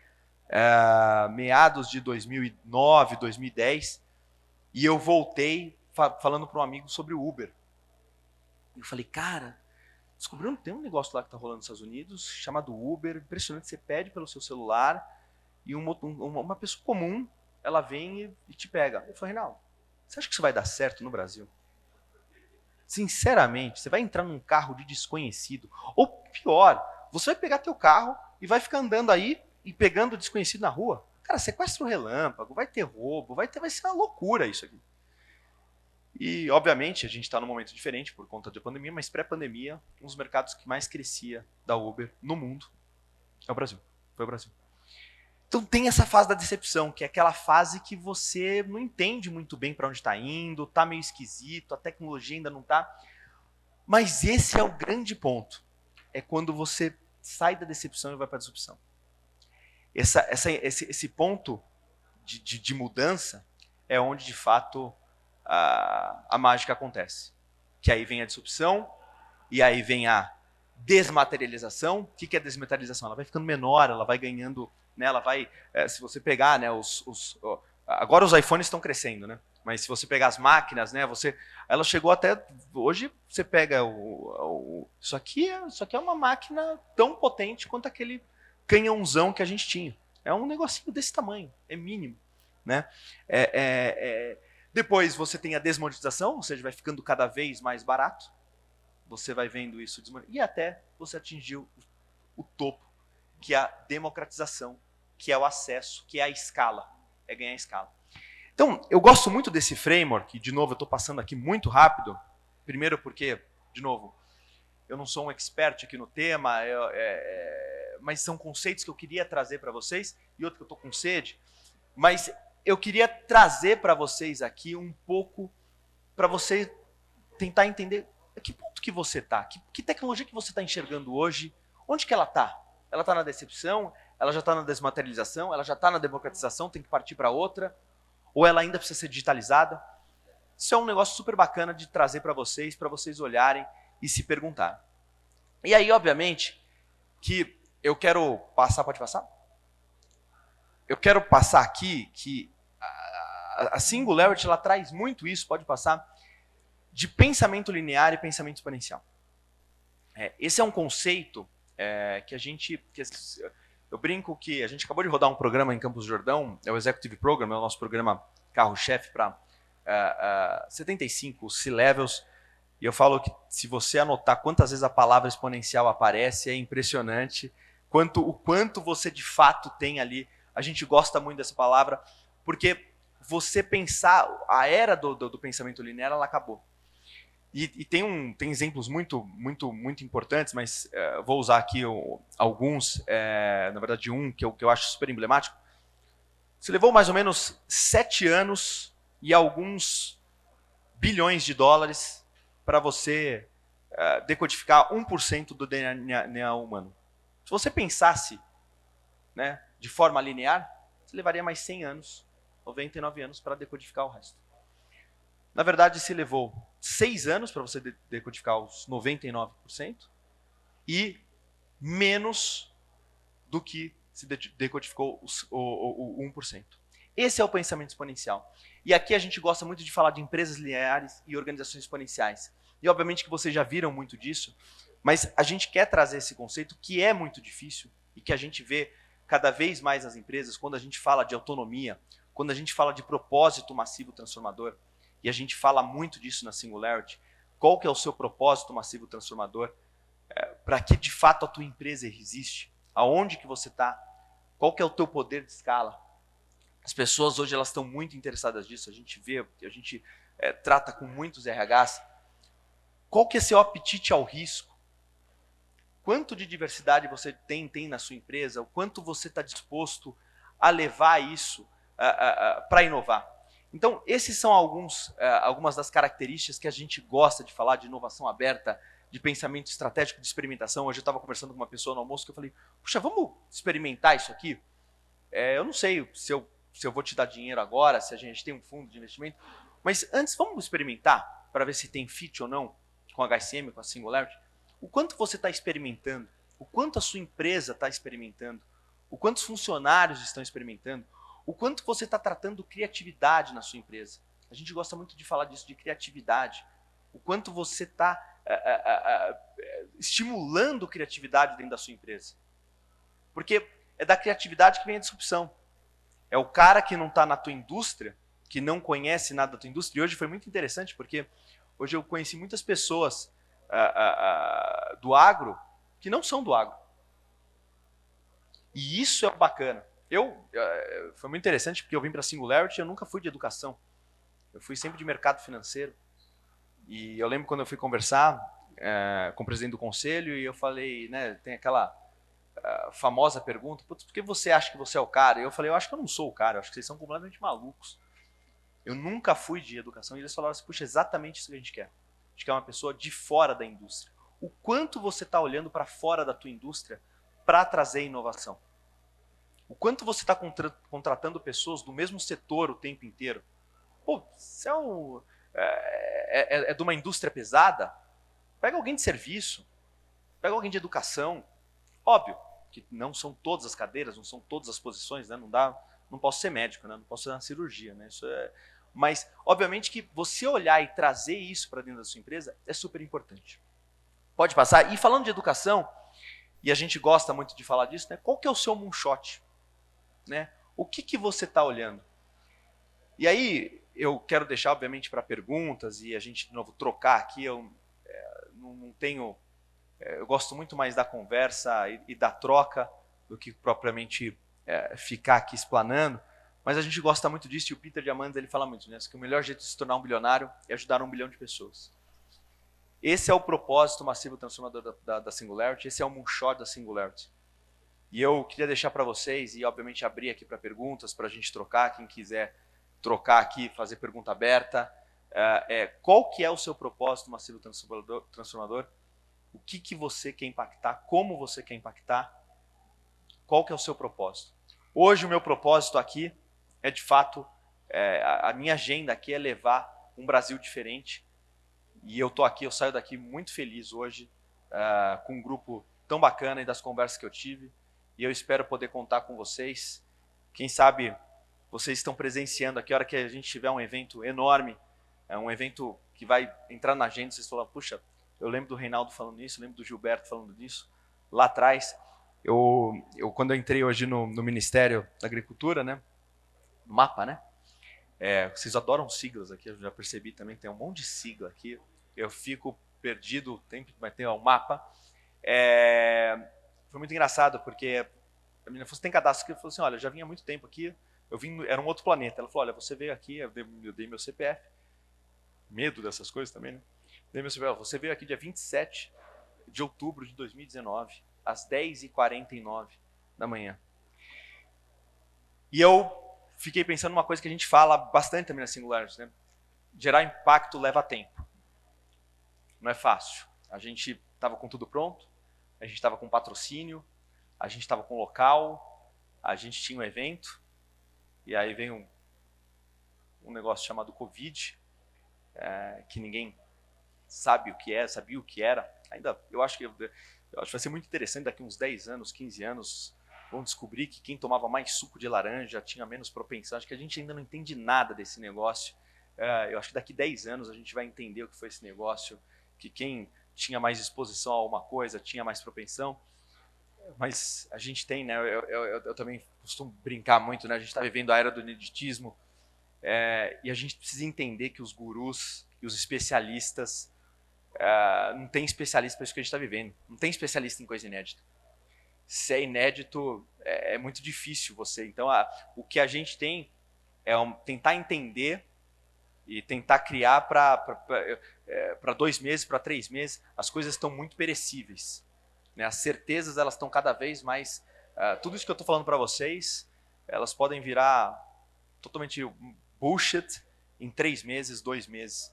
meados de 2009, 2010, e eu voltei falando para um amigo sobre o Uber. Eu falei, cara, descobriram que tem um negócio lá que está rolando nos Estados Unidos, chamado Uber, impressionante, você pede pelo seu celular, e uma pessoa comum, ela vem e te pega. Eu falei, Reinaldo, você acha que isso vai dar certo no Brasil? Sinceramente, você vai entrar num carro de desconhecido. Ou pior, você vai pegar teu carro e vai ficar andando aí e pegando desconhecido na rua. Cara, sequestro relâmpago, vai ter roubo, vai ser uma loucura isso aqui. E, obviamente, a gente está num momento diferente por conta da pandemia, mas pré-pandemia, um dos mercados que mais crescia da Uber no mundo é o Brasil. Foi o Brasil. Então tem essa fase da decepção, que é aquela fase que você não entende muito bem para onde está indo, está meio esquisito, a tecnologia ainda não está. Mas esse é o grande ponto. É quando você sai da decepção e vai para a disrupção. Esse ponto de mudança é onde, de fato, a mágica acontece. Que aí vem a disrupção, e aí vem a desmaterialização. O que é desmaterialização? Ela vai ficando menor, ela vai ganhando... Né, ela vai, se você pegar, né, agora os iPhones estão crescendo, né? Mas se você pegar as máquinas, né, ela chegou até hoje. Você pega isso aqui é uma máquina tão potente quanto aquele canhãozão que a gente tinha. É um negocinho desse tamanho, é mínimo, né? Depois você tem a desmonetização, ou seja, vai ficando cada vez mais barato. Você vai vendo isso e até você atingiu o topo, que é a democratização, que é o acesso, que é a escala, é ganhar escala. Então, eu gosto muito desse framework, e de novo eu estou passando aqui muito rápido, primeiro porque, de novo, eu não sou um expert aqui no tema, mas são conceitos que eu queria trazer para vocês, e outro que eu estou com sede, mas eu queria trazer para vocês aqui um pouco, para você tentar entender a que ponto que você está, que tecnologia que você está enxergando hoje, onde que ela está? Ela está na decepção, ela já está na desmaterialização, ela já está na democratização, tem que partir para outra, ou ela ainda precisa ser digitalizada? Isso é um negócio super bacana de trazer para vocês olharem e se perguntar. E aí, obviamente, que eu quero passar, pode passar? Eu quero passar aqui que a Singularity, ela traz muito isso, pode passar, de pensamento linear e pensamento exponencial. Esse é um conceito eu brinco que a gente acabou de rodar um programa em Campos do Jordão, é o Executive Program, é o nosso programa carro-chefe para 75 C-Levels, e eu falo que se você anotar quantas vezes a palavra exponencial aparece, é impressionante o quanto você de fato tem ali. A gente gosta muito dessa palavra, porque você pensar, a era do pensamento linear, ela acabou. E tem exemplos muito importantes, mas vou usar aqui alguns, na verdade um que eu acho super emblemático. Você levou mais ou menos 7 anos e alguns bilhões de dólares para você decodificar 1% do DNA humano. Se você pensasse, né, de forma linear, você levaria mais 100 anos, 99 anos para decodificar o resto. Na verdade, se levou 6 anos para você decodificar os 99% e menos do que se decodificou o 1%. Esse é o pensamento exponencial. E aqui a gente gosta muito de falar de empresas lineares e organizações exponenciais. E obviamente que vocês já viram muito disso, mas a gente quer trazer esse conceito que é muito difícil e que a gente vê cada vez mais nas empresas quando a gente fala de autonomia, quando a gente fala de propósito massivo transformador. E a gente fala muito disso na Singularity. Qual que é o seu propósito massivo transformador? Para que de fato a tua empresa existe? Aonde que você está? Qual que é o teu poder de escala? As pessoas hoje elas estão muito interessadas nisso. A gente vê, a gente trata com muitos RHs. Qual que é seu apetite ao risco? Quanto de diversidade você tem na sua empresa? O quanto você está disposto a levar isso para inovar? Então, esses são algumas das características que a gente gosta de falar de inovação aberta, de pensamento estratégico, de experimentação. Hoje eu estava conversando com uma pessoa no almoço que eu falei, puxa, vamos experimentar isso aqui? Eu não sei se eu vou te dar dinheiro agora, se a gente tem um fundo de investimento, mas antes vamos experimentar para ver se tem fit ou não com a HSM, com a Singularity. O quanto você está experimentando, o quanto a sua empresa está experimentando, o quanto os funcionários estão experimentando, o quanto você está tratando criatividade na sua empresa. A gente gosta muito de falar disso, de criatividade. O quanto você está estimulando criatividade dentro da sua empresa. Porque é da criatividade que vem a disrupção. É o cara que não está na tua indústria, que não conhece nada da tua indústria. E hoje foi muito interessante, porque hoje eu conheci muitas pessoas do agro que não são do agro. E isso é bacana. Foi muito interessante, porque eu vim para a Singularity e eu nunca fui de educação. Eu fui sempre de mercado financeiro. E eu lembro quando eu fui conversar com o presidente do conselho e eu falei, né, tem aquela famosa pergunta, por que você acha que você é o cara? E eu falei, eu acho que eu não sou o cara, eu acho que vocês são completamente malucos. Eu nunca fui de educação. E eles falaram assim, puxa, exatamente isso que a gente quer. A gente quer uma pessoa de fora da indústria. O quanto você está olhando para fora da tua indústria para trazer inovação? O quanto você está contratando pessoas do mesmo setor o tempo inteiro? Pô, se é de uma indústria pesada, pega alguém de serviço, pega alguém de educação. Óbvio que não são todas as cadeiras, não são todas as posições, né? Não posso ser médico, né? Não posso fazer uma cirurgia, né? Mas, obviamente que você olhar e trazer isso para dentro da sua empresa é super importante. Pode passar. E falando de educação, e a gente gosta muito de falar disso, né? Qual que é o seu moonshot? Né? O que você está olhando? E aí, eu quero deixar, obviamente, para perguntas e a gente, de novo, trocar aqui. Eu não tenho... eu gosto muito mais da conversa e da troca do que propriamente ficar aqui explanando. Mas a gente gosta muito disso e o Peter Diamandis ele fala muito, né? Que o melhor jeito de se tornar um bilionário é ajudar 1 bilhão de pessoas. Esse é o propósito massivo transformador da Singularity, esse é o moonshot da Singularity. E eu queria deixar para vocês, e obviamente abrir aqui para perguntas, para a gente trocar, quem quiser trocar aqui, fazer pergunta aberta. Qual que é o seu propósito massivo transformador? O que você quer impactar? Como você quer impactar? Qual que é o seu propósito? Hoje o meu propósito aqui é de fato, a minha agenda aqui é levar um Brasil diferente. E eu tô aqui, eu saio daqui muito feliz hoje, com um grupo tão bacana e das conversas que eu tive. E eu espero poder contar com vocês. Quem sabe vocês estão presenciando aqui, a hora que a gente tiver um evento enorme, um evento que vai entrar na agenda, vocês falam, puxa, eu lembro do Reinaldo falando isso, eu lembro do Gilberto falando disso. Lá atrás, quando eu entrei hoje no Ministério da Agricultura, né, MAPA, né? Vocês adoram siglas aqui, eu já percebi também que tem um monte de sigla aqui. Eu fico perdido o tempo, mas tem o MAPA. Foi muito engraçado, porque a menina falou, você tem cadastro aqui? Eu falei assim, olha, eu já vim há muito tempo aqui, era um outro planeta. Ela falou, olha, você veio aqui, eu dei meu CPF, medo dessas coisas também, né? Dei meu CPF, você veio aqui dia 27 de outubro de 2019, às 10h49 da manhã. E eu fiquei pensando numa coisa que a gente fala bastante também na Singularity, né? Gerar impacto leva tempo. Não é fácil. A gente estava com tudo pronto, a gente estava com patrocínio, a gente estava com local, a gente tinha um evento, e aí veio um negócio chamado Covid, que ninguém sabia o que era. Ainda, eu acho que vai ser muito interessante, daqui uns 10 anos, 15 anos, vão descobrir que quem tomava mais suco de laranja tinha menos propensão. Acho que a gente ainda não entende nada desse negócio. Eu acho que daqui 10 anos a gente vai entender o que foi esse negócio, que quem tinha mais exposição a alguma coisa tinha mais propensão. Mas a gente tem, né? Eu também costumo brincar muito, né? A gente está vivendo a era do ineditismo, e a gente precisa entender que os gurus e os especialistas, não tem especialista para isso que a gente está vivendo. Não tem especialista em coisa inédita. Se é inédito, é muito difícil você. Então, o que a gente tem é tentar entender e tentar criar para 2 meses, para 3 meses. As coisas estão muito perecíveis, né? As certezas elas estão cada vez mais... tudo isso que eu estou falando para vocês, elas podem virar totalmente bullshit em 3 meses, 2 meses.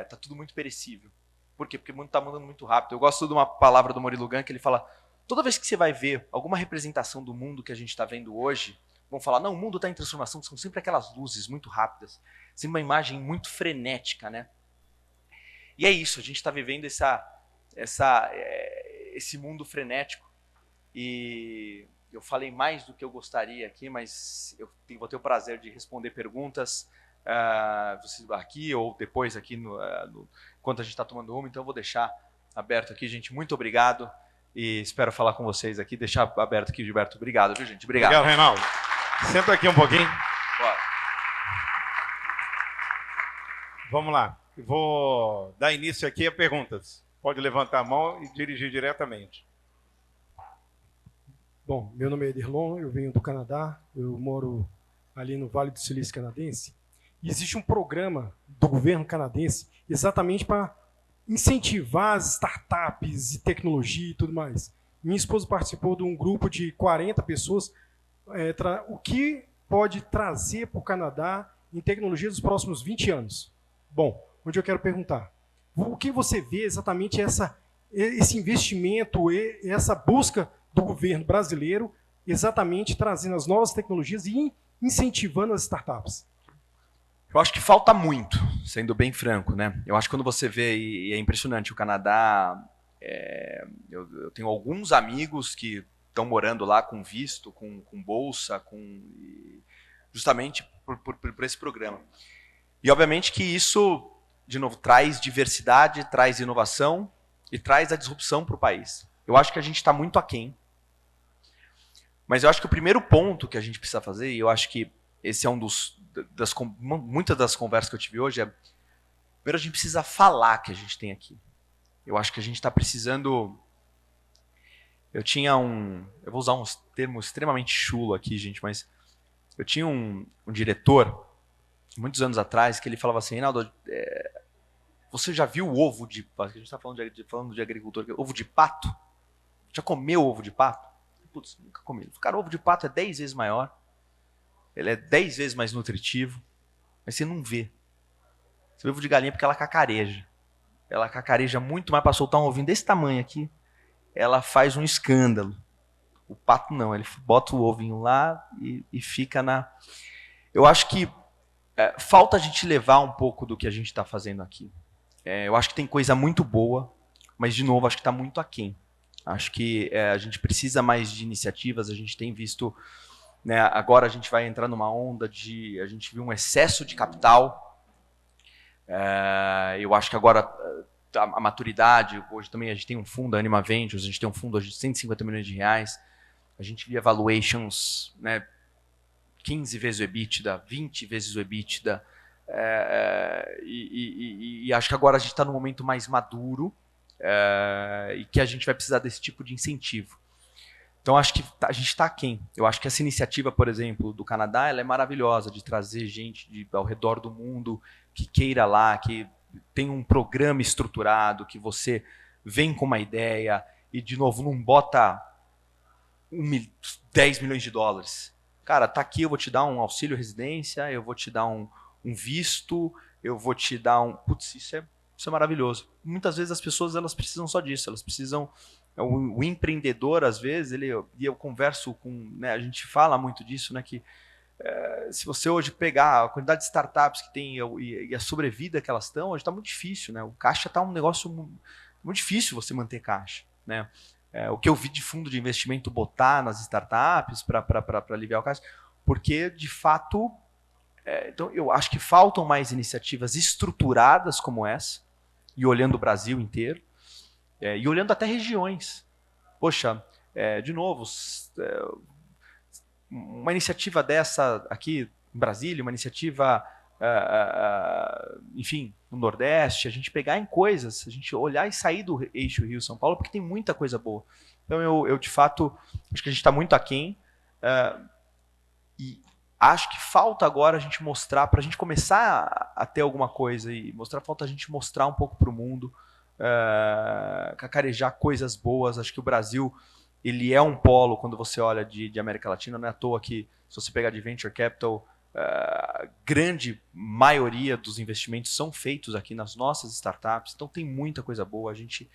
Tá tudo muito perecível. Por quê? Porque o mundo está mudando muito rápido. Eu gosto de uma palavra do Murilo Gun que ele fala: toda vez que você vai ver alguma representação do mundo que a gente está vendo hoje, vão falar, não, o mundo está em transformação, são sempre aquelas luzes muito rápidas, sempre uma imagem muito frenética, né? E é isso, a gente está vivendo esse mundo frenético. E eu falei mais do que eu gostaria aqui, mas eu vou ter o prazer de responder perguntas aqui ou depois aqui enquanto a gente está tomando uma, então eu vou deixar aberto aqui, gente. Muito obrigado e espero falar com vocês aqui. Deixar aberto aqui, Gilberto. Obrigado, viu, gente? Obrigado. Obrigado, Reinaldo. Senta aqui um pouquinho. Bora. Vamos lá. Vou dar início aqui a perguntas. Pode levantar a mão e dirigir diretamente. Bom, meu nome é Ederlon, eu venho do Canadá, eu moro ali no Vale do Silício Canadense. E existe um programa do governo canadense exatamente para incentivar as startups e tecnologia e tudo mais. Minha esposa participou de um grupo de 40 pessoas. O que pode trazer para o Canadá em tecnologia dos próximos 20 anos? Bom, onde eu quero perguntar. O que você vê exatamente esse investimento, essa busca do governo brasileiro exatamente trazendo as novas tecnologias e incentivando as startups? Eu acho que falta muito, sendo bem franco, né? Eu acho que quando você vê, e é impressionante, o Canadá, eu tenho alguns amigos que estão morando lá com visto, com bolsa, justamente por esse programa. E obviamente que isso, de novo, traz diversidade, traz inovação e traz a disrupção para o país. Eu acho que a gente está muito aquém. Mas eu acho que o primeiro ponto que a gente precisa fazer, e eu acho que esse é muitas das conversas que eu tive hoje, primeiro a gente precisa falar que a gente tem aqui. Eu acho que a gente está precisando... Eu vou usar uns termos extremamente chulo aqui, gente, mas eu tinha um diretor, muitos anos atrás, que ele falava assim, Reinaldo, você já viu o ovo de pato? A gente está falando de agricultor, ovo de pato? Já comeu ovo de pato? Putz, nunca comi. Cara, o ovo de pato é 10 vezes maior, ele é 10 vezes mais nutritivo, mas você não vê. Você vê ovo de galinha porque ela cacareja. Ela cacareja muito mais para soltar um ovinho desse tamanho aqui. Ela faz um escândalo. O pato não, ele bota o ovinho lá e fica na... Eu acho que falta a gente levar um pouco do que a gente está fazendo aqui. Eu acho que tem coisa muito boa, mas, de novo, acho que está muito aquém. Acho que a gente precisa mais de iniciativas, a gente tem visto... Né, agora a gente vai entrar numa onda a gente viu um excesso de capital. Eu acho que agora a maturidade, hoje também a gente tem um fundo, a Anima Ventures, a gente tem um fundo hoje de 150 milhões de reais. A gente via valuations, né, 15 vezes o EBITDA, 20 vezes o EBITDA. E acho que agora a gente está num momento mais maduro e que a gente vai precisar desse tipo de incentivo. Então, acho que a gente está aquém. Eu acho que essa iniciativa, por exemplo, do Canadá, ela é maravilhosa, de trazer gente ao redor do mundo que queira lá, que tem um programa estruturado, que você vem com uma ideia e, de novo, não bota 10 milhões de dólares. Cara, tá aqui, eu vou te dar um auxílio residência, eu vou te dar um visto, eu vou te dar um... Putz, isso é maravilhoso. Muitas vezes as pessoas elas precisam só disso, elas precisam... O empreendedor, às vezes, e eu converso com... Né, a gente fala muito disso, né, que se você hoje pegar a quantidade de startups que tem e a sobrevida que elas estão, hoje está muito difícil. Né, o caixa está um negócio muito difícil você manter caixa. Né, o que eu vi de fundo de investimento botar nas startups para aliviar o caixa, porque, de fato, então eu acho que faltam mais iniciativas estruturadas como essa, e olhando o Brasil inteiro, e olhando até regiões. Poxa, de novo, uma iniciativa dessa aqui em Brasília, uma iniciativa, enfim, no Nordeste, a gente pegar em coisas, a gente olhar e sair do eixo Rio-São Paulo, porque tem muita coisa boa. Então, eu de fato, acho que a gente está muito aquém. acho que falta agora a gente mostrar, para a gente começar a ter alguma coisa e falta a gente mostrar um pouco para o mundo, cacarejar coisas boas. Acho que o Brasil, ele é um polo, quando você olha de América Latina, não é à toa que, se você pegar de Venture Capital, grande maioria dos investimentos são feitos aqui nas nossas startups, então tem muita coisa boa, a gente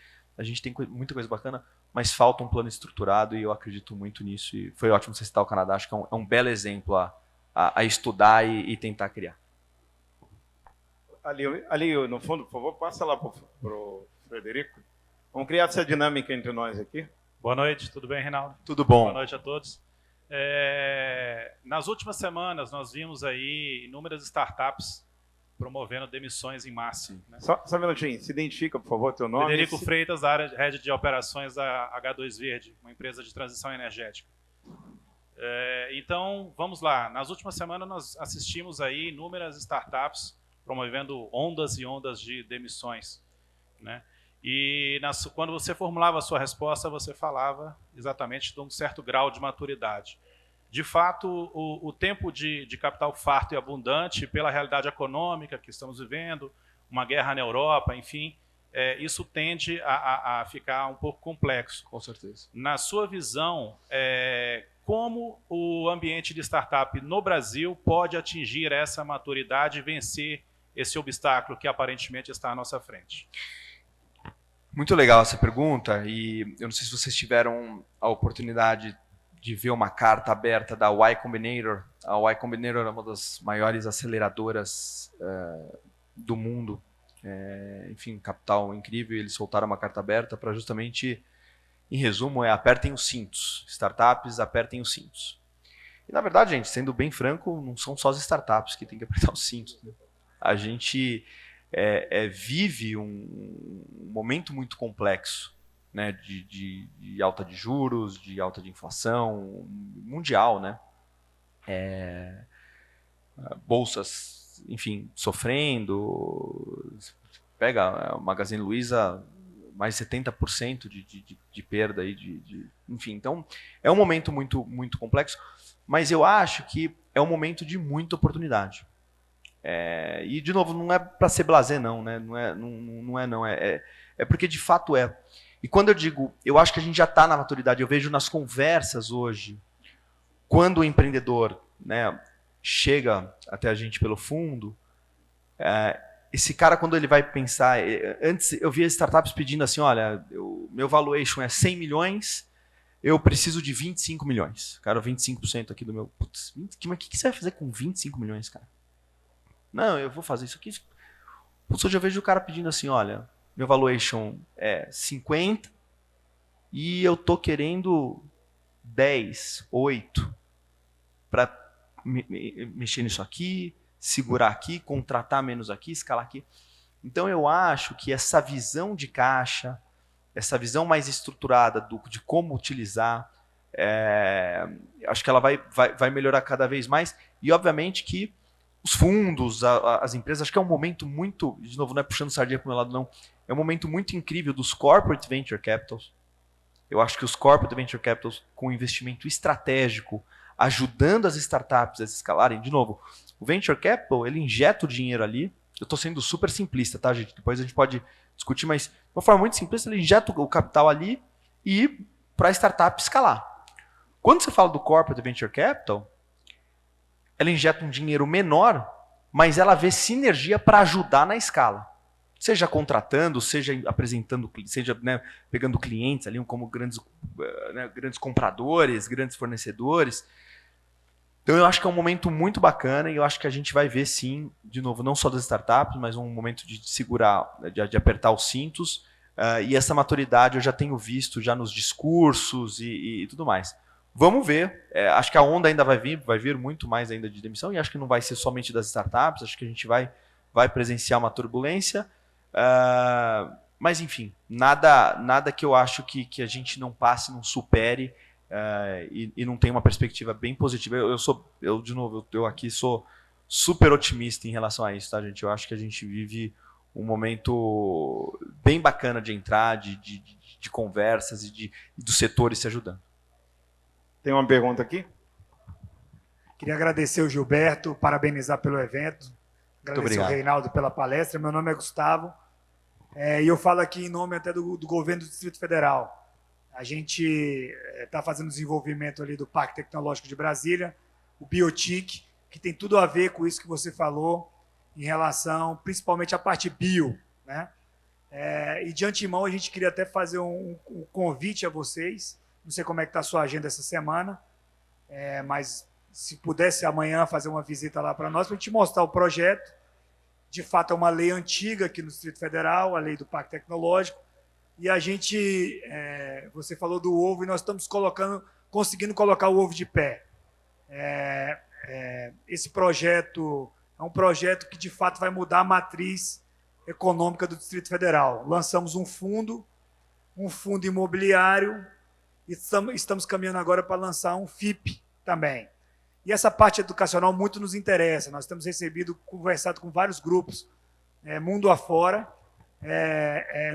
tem muita coisa bacana, mas falta um plano estruturado e eu acredito muito nisso. E foi ótimo você citar o Canadá, acho que é um belo exemplo a estudar e tentar criar. Ali no fundo, por favor, passa lá para o Frederico. Vamos criar essa dinâmica entre nós aqui. Boa noite, tudo bem, Reinaldo? Tudo bom. Boa noite a todos. Nas últimas semanas, nós vimos aí inúmeras startups promovendo demissões em massa. Né? Só um minutinho, se identifica, por favor, teu nome. Frederico Freitas, da área de Head de Operações da H2 Verde, uma empresa de transição energética. Então, vamos lá. Nas últimas semanas, nós assistimos aí inúmeras startups promovendo ondas e ondas de demissões. Né? E quando você formulava a sua resposta, você falava exatamente de um certo grau de maturidade. De fato, o tempo de capital farto e abundante, pela realidade econômica que estamos vivendo, uma guerra na Europa, enfim, isso tende a ficar um pouco complexo. Com certeza. Na sua visão, como o ambiente de startup no Brasil pode atingir essa maturidade e vencer esse obstáculo que aparentemente está à nossa frente? Muito legal essa pergunta, e eu não sei se vocês tiveram a oportunidade de ver uma carta aberta da Y Combinator. A Y Combinator é uma das maiores aceleradoras do mundo. Enfim, capital incrível. Eles soltaram uma carta aberta para justamente, em resumo, apertem os cintos. Startups, apertem os cintos. E, na verdade, gente, sendo bem franco, não são só as startups que têm que apertar os cintos. Né? A gente vive um momento muito complexo, né, de alta de juros, de alta de inflação mundial, né? Bolsas, enfim, sofrendo. Pega a Magazine Luiza, mais 70% de perda aí, enfim. Então, é um momento muito, muito complexo, mas eu acho que é um momento de muita oportunidade. E, de novo, não é para ser blasé, não, né? Não é porque de fato é. E quando eu digo, eu acho que a gente já está na maturidade, eu vejo nas conversas hoje, quando o empreendedor, né, chega até a gente pelo fundo, esse cara, quando ele vai pensar, antes eu via startups pedindo assim, olha, meu valuation é 100 milhões, eu preciso de 25 milhões. Cara, 25% aqui do meu... Putz, mas o que você vai fazer com 25 milhões, cara? Não, eu vou fazer isso aqui. Putz, hoje eu vejo o cara pedindo assim, olha, meu valuation é 50 e eu tô querendo 10, 8 para mexer nisso aqui, segurar aqui, contratar menos aqui, escalar aqui. Então eu acho que essa visão de caixa, essa visão mais estruturada de como utilizar, acho que ela vai melhorar cada vez mais. E obviamente que os fundos, as empresas, acho que é um momento muito, de novo, não é puxando sardinha para o meu lado, não, é um momento muito incrível dos corporate venture capitals. Eu acho que os corporate venture capitals, com investimento estratégico, ajudando as startups a escalarem, de novo, o venture capital, ele injeta o dinheiro ali. Eu estou sendo super simplista, tá, gente? Depois a gente pode discutir, mas de uma forma muito simplista, ele injeta o capital ali e para a startup escalar. Quando você fala do corporate venture capital, ela injeta um dinheiro menor, mas ela vê sinergia para ajudar na escala. Seja contratando, seja apresentando, seja, né, pegando clientes ali como grandes compradores, grandes fornecedores. Então eu acho que é um momento muito bacana e eu acho que a gente vai ver sim, de novo, não só das startups, mas um momento de segurar, de apertar os cintos. E essa maturidade eu já tenho visto já nos discursos e tudo mais. Vamos ver. Acho que a onda ainda vai vir muito mais ainda de demissão e acho que não vai ser somente das startups, acho que a gente vai presenciar uma turbulência. Mas enfim, nada que eu acho que a gente não passe, não supere e não tenha uma perspectiva bem positiva. Eu aqui sou super otimista em relação a isso, tá, gente? Eu acho que a gente vive um momento bem bacana de entrar, de conversas e dos setores se ajudando. Tem uma pergunta aqui? Queria agradecer o Gilberto, parabenizar pelo evento, agradecer o Reinaldo pela palestra. Meu nome é Gustavo, e eu falo aqui em nome até do governo do Distrito Federal. A gente está fazendo desenvolvimento ali do Parque Tecnológico de Brasília, o Biotic, que tem tudo a ver com isso que você falou, em relação principalmente à parte bio, né? E de antemão a gente queria até fazer um convite a vocês, não sei como é que está a sua agenda essa semana, mas se pudesse amanhã fazer uma visita lá para nós, para a gente mostrar o projeto. De fato é uma lei antiga aqui no Distrito Federal, a lei do Parque Tecnológico, e a gente, você falou do ovo, e nós estamos conseguindo colocar o ovo de pé. Esse projeto é um projeto que, de fato, vai mudar a matriz econômica do Distrito Federal. Lançamos um fundo imobiliário, e estamos caminhando agora para lançar um FIP também. E essa parte educacional muito nos interessa. Nós temos conversado com vários grupos, mundo afora.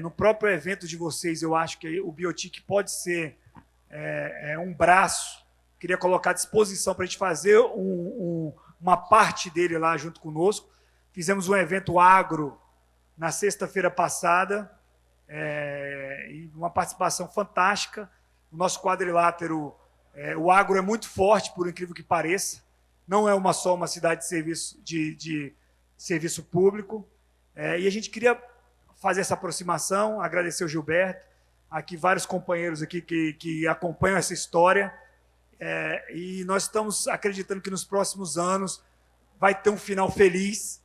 No próprio evento de vocês, eu acho que o Biotic pode ser um braço. Queria colocar à disposição para a gente fazer uma parte dele lá junto conosco. Fizemos um evento agro na sexta-feira passada, e uma participação fantástica. O nosso quadrilátero, o agro é muito forte, por incrível que pareça. Não é só uma cidade de serviço público. E a gente queria fazer essa aproximação, agradecer o Gilberto, aqui vários companheiros aqui que acompanham essa história. E nós estamos acreditando que nos próximos anos vai ter um final feliz,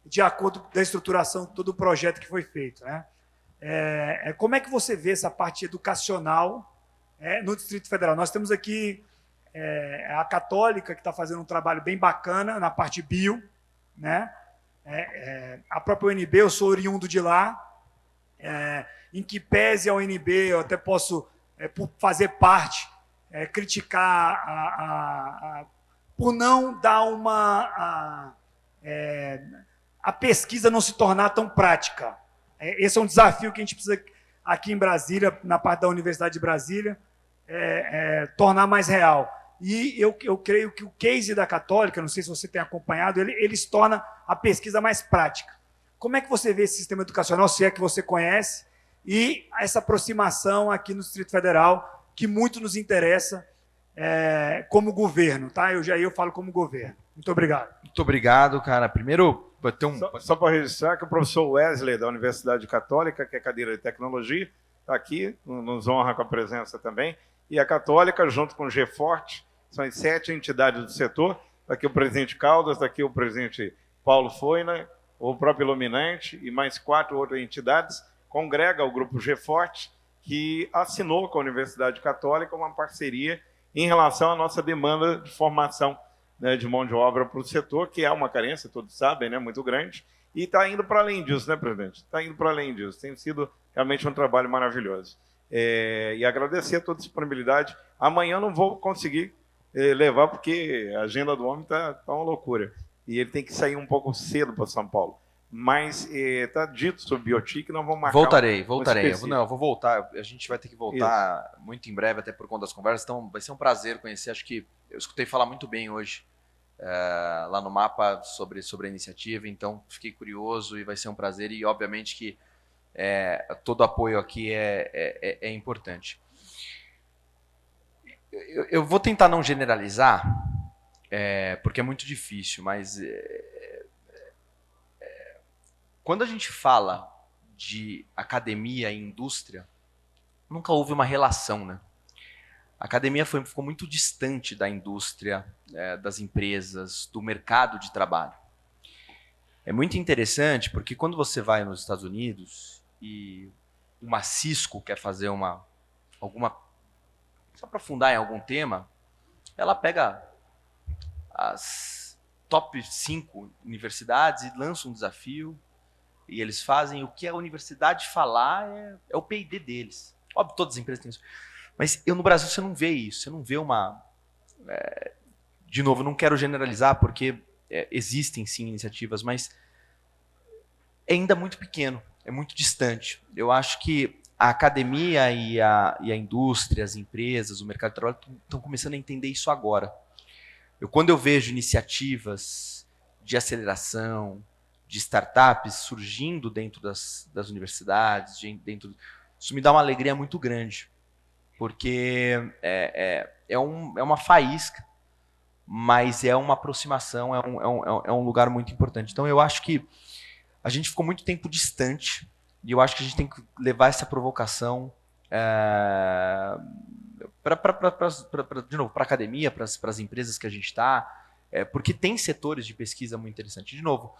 de acordo com a estruturação de todo o projeto que foi feito, né? Como é que você vê essa parte educacional no Distrito Federal? Nós temos aqui a Católica, que está fazendo um trabalho bem bacana na parte bio, né? A própria UNB, eu sou oriundo de lá, em que pese a UNB, eu até posso, por fazer parte, criticar por não dar a pesquisa não se tornar tão prática. Esse é um desafio que a gente precisa, aqui em Brasília, na parte da Universidade de Brasília, tornar mais real. E eu creio que o case da Católica, não sei se você tem acompanhado, eles torna a pesquisa mais prática. Como é que você vê esse sistema educacional, se é que você conhece, e essa aproximação aqui no Distrito Federal, que muito nos interessa como governo, tá? Eu falo como governo. Muito obrigado. Muito obrigado, cara. Primeiro, Só para registrar que o professor Wesley, da Universidade Católica, que é cadeira de tecnologia, está aqui, nos honra com a presença também. E a Católica, junto com o GForte, são as 7 entidades do setor. Está aqui o presidente Caldas, está aqui o presidente Paulo Foina, o próprio Iluminante e mais 4 outras entidades. Congrega o grupo GForte, que assinou com a Universidade Católica uma parceria em relação à nossa demanda de formação, né, de mão de obra para o setor, que é uma carência, todos sabem, né, muito grande, e está indo para além disso, né, presidente? Está indo para além disso. Tem sido realmente um trabalho maravilhoso. E agradecer a toda a disponibilidade. Amanhã eu não vou conseguir levar, porque a agenda do homem está uma loucura. E ele tem que sair um pouco cedo para São Paulo. Mas está dito sobre Biotic, não vamos marcar. Voltarei. Eu vou voltar. A gente vai ter que voltar muito em breve, até por conta das conversas. Então vai ser um prazer conhecer. Acho que eu escutei falar muito bem hoje lá no Mapa sobre a iniciativa, então fiquei curioso e vai ser um prazer. E obviamente que todo apoio aqui é importante. Eu vou tentar não generalizar, porque é muito difícil, mas quando a gente fala de academia e indústria, nunca houve uma relação, né? A academia ficou muito distante da indústria, das empresas, do mercado de trabalho. É muito interessante porque quando você vai nos Estados Unidos e uma Cisco quer fazer só para fundar em algum tema, ela pega as top 5 universidades e lança um desafio, e eles fazem o que a universidade falar, é o P&D deles. Óbvio, todas as empresas têm isso. Mas no Brasil você não vê isso, você não vê uma... de novo, não quero generalizar, porque existem sim iniciativas, mas é ainda muito pequeno, é muito distante. Eu acho que a academia e a indústria, as empresas, o mercado de trabalho estão começando a entender isso agora. Quando eu vejo iniciativas de aceleração, de startups surgindo dentro das universidades, isso me dá uma alegria muito grande, porque é uma faísca, mas é uma aproximação, é um lugar muito importante. Então, eu acho que a gente ficou muito tempo distante, e eu acho que a gente tem que levar essa provocação de novo, para a academia, para as empresas que a gente está, porque tem setores de pesquisa muito interessantes. De novo,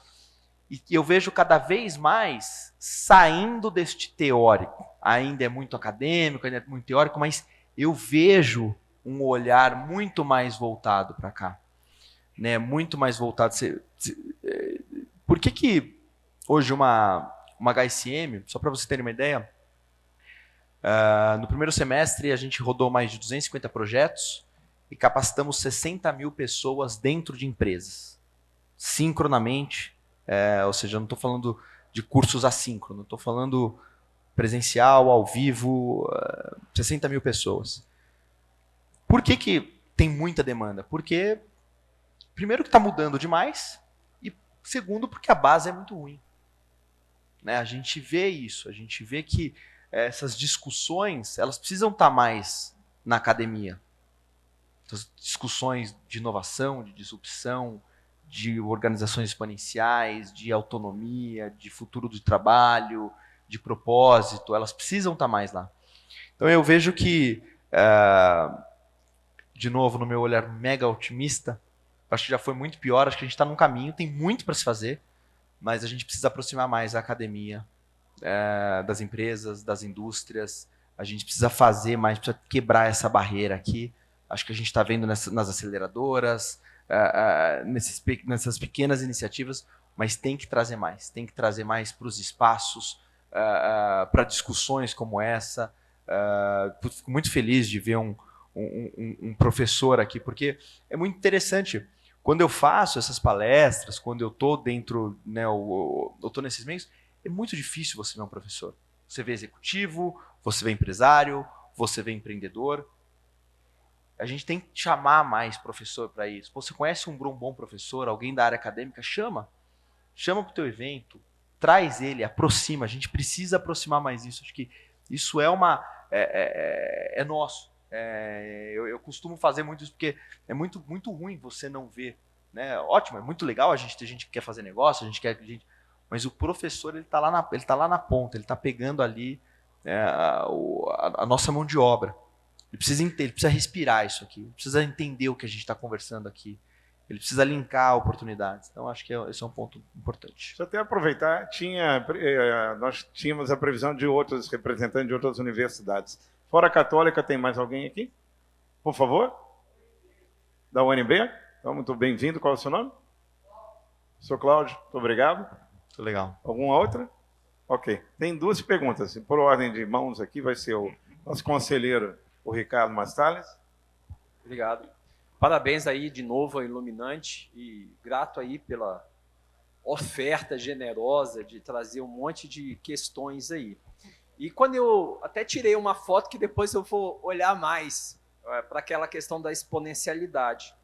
e eu vejo cada vez mais saindo deste teórico. Ainda é muito acadêmico, ainda é muito teórico, mas eu vejo um olhar muito mais voltado para cá. Né? Muito mais voltado. Por que hoje uma HSM, só para você ter uma ideia, no primeiro semestre a gente rodou mais de 250 projetos e capacitamos 60 mil pessoas dentro de empresas, sincronamente. Ou seja, eu não estou falando de cursos assíncronos, estou falando presencial, ao vivo, 60 mil pessoas. Por que tem muita demanda? Porque, primeiro, que está mudando demais, e segundo, porque a base é muito ruim. Né? A gente vê isso, a gente vê que essas discussões elas precisam estar mais na academia. Essas discussões de inovação, de disrupção, de organizações exponenciais, de autonomia, de futuro do trabalho, de propósito, elas precisam estar mais lá. Então eu vejo que, de novo, no meu olhar mega otimista, acho que já foi muito pior, acho que a gente está num caminho, tem muito para se fazer, mas a gente precisa aproximar mais a academia das empresas, das indústrias, a gente precisa fazer mais, precisa quebrar essa barreira aqui. Acho que a gente está vendo nas aceleradoras, nessas pequenas iniciativas, mas tem que trazer mais para os espaços, para discussões como essa. Fico muito feliz de ver um professor aqui, porque é muito interessante. Quando eu faço essas palestras, quando eu estou dentro, né, eu estou nesses meios, é muito difícil você ver um professor. Você vê executivo, você vê empresário, você vê empreendedor. A gente tem que chamar mais professor para isso. Você conhece um bom professor, alguém da área acadêmica, chama para o teu evento, traz ele, aproxima. A gente precisa aproximar mais isso. Acho que isso é nosso. Eu costumo fazer muito isso porque é muito, muito ruim você não ver. Né? Ótimo, é muito legal, a gente quer fazer negócio, mas o professor ele tá lá na ponta, ele está pegando ali a nossa mão de obra. Ele precisa respirar isso aqui, ele precisa entender o que a gente está conversando aqui, ele precisa linkar oportunidades. Então, acho que esse é um ponto importante. Deixa eu até aproveitar, nós tínhamos a previsão de outros representantes de outras universidades. Fora a Católica, tem mais alguém aqui? Por favor? Da UNB? Então, muito bem-vindo. Qual é o seu nome? Sou Cláudio, muito obrigado. Muito legal. Alguma outra? Ok. Tem duas perguntas. Por ordem de mãos aqui, vai ser o nosso conselheiro, o Ricardo Mastales. Obrigado. Parabéns aí de novo ao Iluminante e grato aí pela oferta generosa de trazer um monte de questões aí. E quando eu até tirei uma foto que depois eu vou olhar mais para aquela questão da exponencialidade.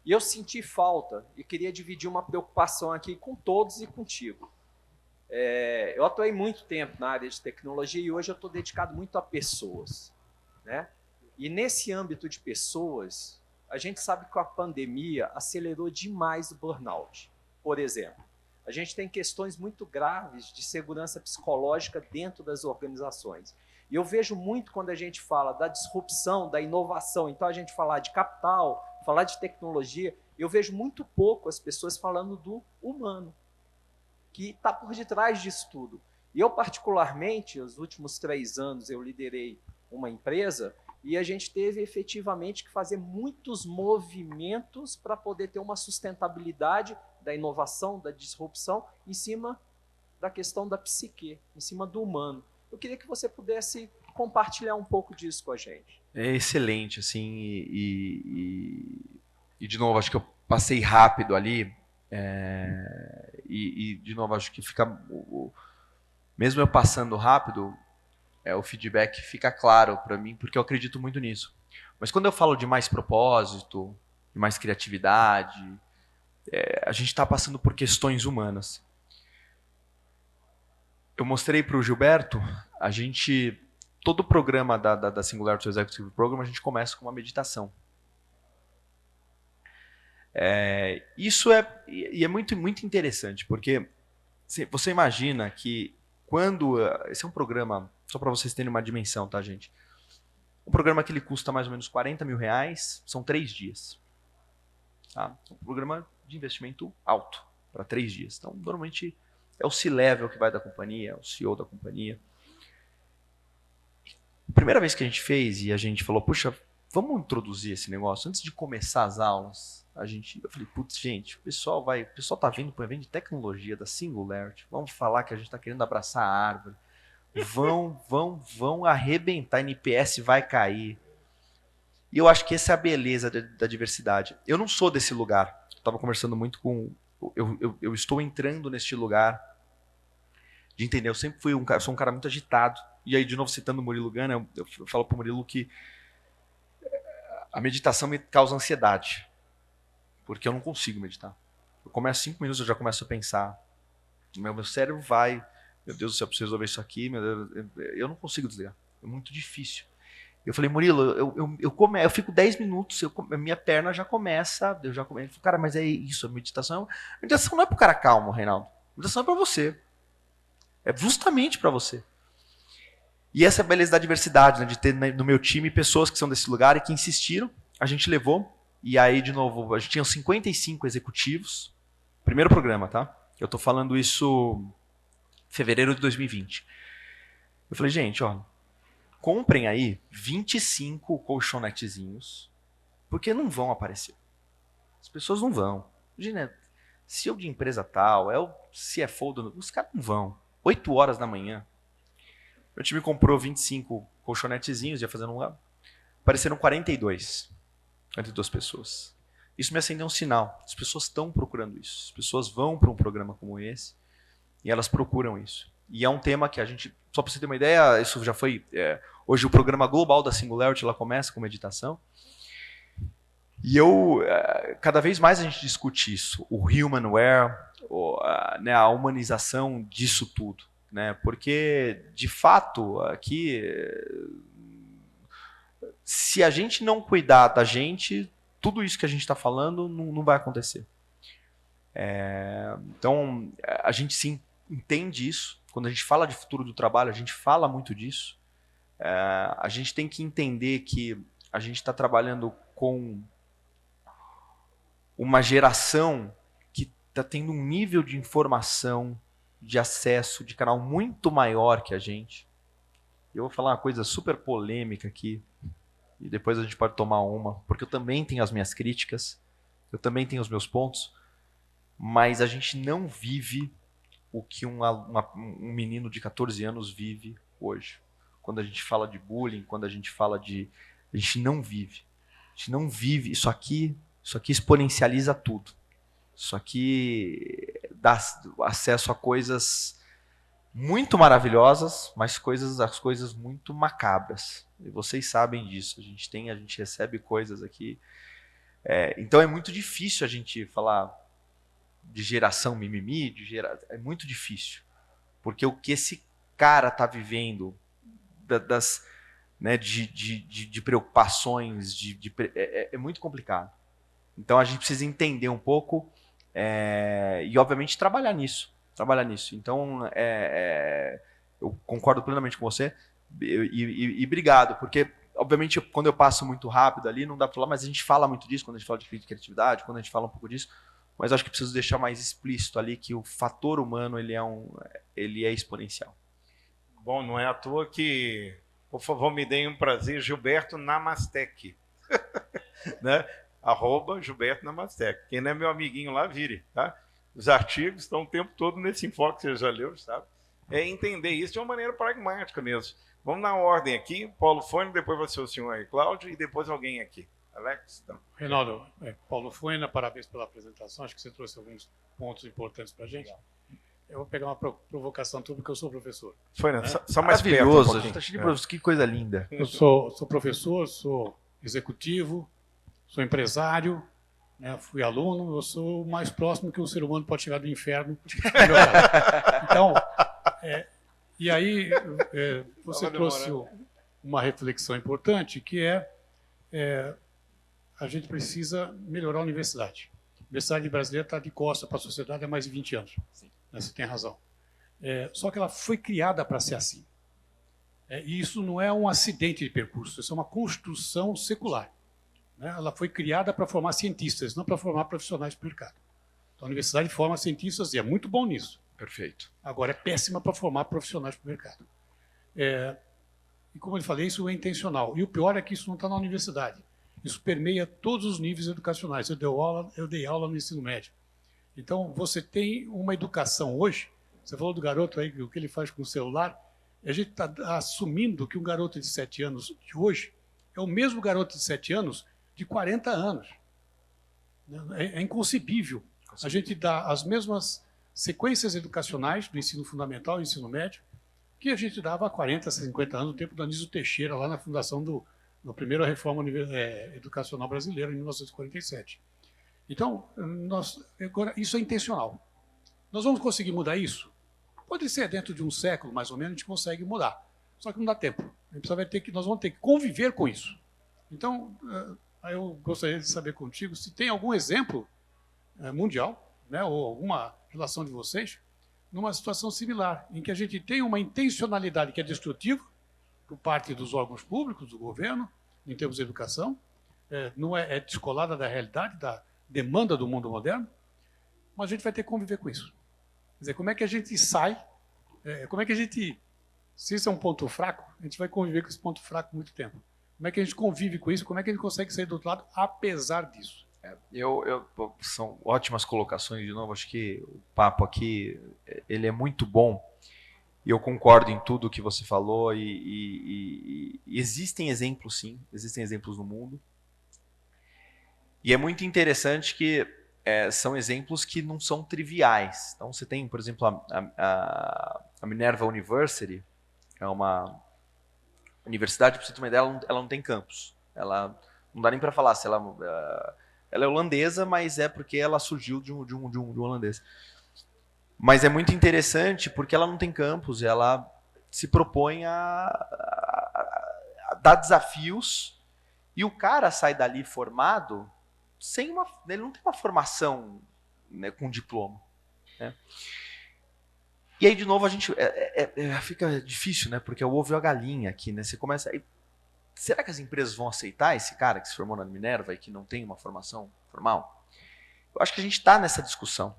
E eu senti falta e queria dividir uma preocupação aqui com todos e contigo. Eu atuei muito tempo na área de tecnologia e hoje eu estou dedicado muito a pessoas. Né? E nesse âmbito de pessoas, a gente sabe que a pandemia acelerou demais o burnout. Por exemplo, a gente tem questões muito graves de segurança psicológica dentro das organizações. E eu vejo muito quando a gente fala da disrupção, da inovação, então a gente falar de capital, falar de tecnologia, eu vejo muito pouco as pessoas falando do humano, que está por detrás disso tudo. E eu, particularmente, nos últimos 3 anos, eu liderei uma empresa e a gente teve efetivamente que fazer muitos movimentos para poder ter uma sustentabilidade da inovação, da disrupção, em cima da questão da psique, em cima do humano. Eu queria que você pudesse compartilhar um pouco disso com a gente. É excelente, assim, e de novo, acho que eu passei rápido ali, de novo, acho que fica, mesmo eu passando rápido, o feedback fica claro para mim, porque eu acredito muito nisso. Mas quando eu falo de mais propósito, de mais criatividade. A gente está passando por questões humanas. Eu mostrei para o Gilberto, todo o programa da Singularity Executive Program, a gente começa com uma meditação. Isso é muito, muito interessante, porque você imagina que esse é um programa, só para vocês terem uma dimensão, tá, gente? Um programa que ele custa mais ou menos R$40 mil, são 3 dias. Tá? Um programa de investimento alto, para 3 dias. Então, normalmente, é o C-Level que vai da companhia, é o CEO da companhia. A primeira vez que a gente fez, e a gente falou, puxa, vamos introduzir esse negócio, antes de começar as aulas, eu falei, putz, gente, o pessoal tá vindo para o evento de tecnologia da Singularity, vamos falar que a gente está querendo abraçar a árvore, vão arrebentar, NPS vai cair. E eu acho que essa é a beleza da diversidade. Eu não sou desse lugar. Eu estava conversando muito com... Eu estou entrando neste lugar de entender. Eu sempre sou um cara muito agitado. E aí, de novo, citando o Murilo Gana, eu falo para o Murilo que a meditação me causa ansiedade. Porque eu não consigo meditar. Eu começo 5 minutos, eu já começo a pensar. Meu cérebro vai... Meu Deus do céu, eu preciso resolver isso aqui. Meu Deus, eu não consigo desligar. É muito difícil. Eu falei, Murilo, eu fico 10 minutos, a minha perna já começa. Ele falou, cara, mas é isso, a meditação não é para o cara calmo, Reinaldo. A meditação é para você. É justamente para você. E essa é a beleza da diversidade, né, de ter no meu time pessoas que são desse lugar e que insistiram. A gente levou. E aí, de novo, a gente tinha 55 executivos. Primeiro programa, tá? Eu estou falando isso em fevereiro de 2020. Eu falei, gente, ó, comprem aí 25 colchonetezinhos, porque não vão aparecer. As pessoas não vão. Imagina, CEO de empresa tal, é o CFO os caras não vão. 8 horas da manhã. Meu time comprou 25 colchonetezinhos, ia fazendo um lugar. Apareceram 42 pessoas. Isso me acendeu um sinal. As pessoas estão procurando isso. As pessoas vão para um programa como esse e elas procuram isso. E é um tema que a gente, só para você ter uma ideia, isso já foi... hoje o programa global da Singularity ela começa com meditação. E cada vez mais a gente discute isso. O humanware, a humanização disso tudo. Né? Porque, de fato, aqui... Se a gente não cuidar da gente, tudo isso que a gente está falando não vai acontecer. Então, a gente sim entende isso. Quando a gente fala de futuro do trabalho, a gente fala muito disso. A gente tem que entender que a gente está trabalhando com uma geração que está tendo um nível de informação, de acesso, de canal muito maior que a gente. Eu vou falar uma coisa super polêmica aqui, e depois a gente pode tomar uma, porque eu também tenho as minhas críticas, eu também tenho os meus pontos, mas a gente não vive o que um menino de 14 anos vive hoje. Quando a gente fala de bullying, quando a gente fala de... A gente não vive. A gente não vive. Isso aqui exponencializa tudo. Isso aqui dá acesso a coisas muito maravilhosas, mas as coisas muito macabras. E vocês sabem disso. A gente recebe coisas aqui. Então é muito difícil a gente falar de geração mimimi, é muito difícil. Porque o que esse cara está vivendo de preocupações, é muito complicado. Então a gente precisa entender um pouco e, obviamente, trabalhar nisso. Então, eu concordo plenamente com você e obrigado, porque, obviamente, quando eu passo muito rápido ali, não dá para falar, mas a gente fala muito disso quando a gente fala de criatividade, quando a gente fala um pouco disso, mas acho que preciso deixar mais explícito ali que o fator humano ele é exponencial. Bom, não é à toa que, por favor, me deem um prazer, Gilberto Namastec. Né? @Gilberto Namastec. Quem não é meu amiguinho lá, vire. Tá? Os artigos estão o tempo todo nesse enfoque, você já leu, sabe? É entender isso de uma maneira pragmática mesmo. Vamos na ordem aqui. Paulo Fone, depois vai ser o senhor aí, Cláudio, e depois alguém aqui. Alex? Então. Reinaldo, Paulo Fuena, parabéns pela apresentação. Acho que você trouxe alguns pontos importantes para a gente. Eu vou pegar uma provocação tua, porque eu sou professor. Fuena, só mais perto. Maravilhoso, que coisa linda. Eu sou professor, sou executivo, sou empresário né? Fui aluno, eu sou o mais próximo que um ser humano pode chegar do inferno. Então, e aí você trouxe uma reflexão importante, que a gente precisa melhorar a universidade. A universidade brasileira está de costas para a sociedade há mais de 20 anos. Né? Você tem razão. Só que ela foi criada para ser assim. E isso não é um acidente de percurso, isso é uma construção secular. Né? Ela foi criada para formar cientistas, não para formar profissionais do mercado. Então, a universidade forma cientistas e é muito bom nisso. Perfeito. Agora, é péssima para formar profissionais para o mercado. E como eu falei, isso é intencional. E o pior é que isso não está na universidade. Isso permeia todos os níveis educacionais. Eu dei aula no ensino médio. Então, você tem uma educação hoje. Você falou do garoto aí, o que ele faz com o celular. A gente está assumindo que um garoto de 7 anos de hoje é o mesmo garoto de 7 anos de 40 anos. É inconcebível. A gente dá as mesmas sequências educacionais do ensino fundamental e ensino médio que a gente dava há 40, 50 anos, no tempo do Anísio Teixeira, lá na fundação da primeira reforma educacional brasileira, em 1947. Então, agora, isso é intencional. Nós vamos conseguir mudar isso? Pode ser dentro de um século, mais ou menos, a gente consegue mudar. Só que não dá tempo. Nós vamos ter que conviver com isso. Então, eu gostaria de saber contigo se tem algum exemplo mundial, né, ou alguma relação de vocês, numa situação similar, em que a gente tem uma intencionalidade que é destrutiva por parte dos órgãos públicos, do governo, em termos de educação, não é descolada da realidade, da demanda do mundo moderno, mas a gente vai ter que conviver com isso. Quer dizer, como é que a gente sai, como é que a gente, se isso é um ponto fraco, a gente vai conviver com esse ponto fraco muito tempo. Como é que a gente convive com isso, como é que a gente consegue sair do outro lado, apesar disso? São ótimas colocações, de novo, acho que o papo aqui ele é muito bom e eu concordo em tudo que você falou e existem exemplos, sim, existem exemplos no mundo e é muito interessante que são exemplos que não são triviais. Então você tem, por exemplo, a Minerva University, é uma universidade, para você ter uma ideia, ela não tem campus, ela não dá nem para falar se ela é holandesa, mas é porque ela surgiu de um holandês. Mas é muito interessante porque ela não tem campus, ela se propõe a dar desafios e o cara sai dali formado ele não tem uma formação, né, com diploma. Né? E aí, de novo, a gente fica difícil, né, porque é o ovo e a galinha aqui. Né? Você começa... Será que as empresas vão aceitar esse cara que se formou na Minerva e que não tem uma formação formal? Eu acho que a gente está nessa discussão.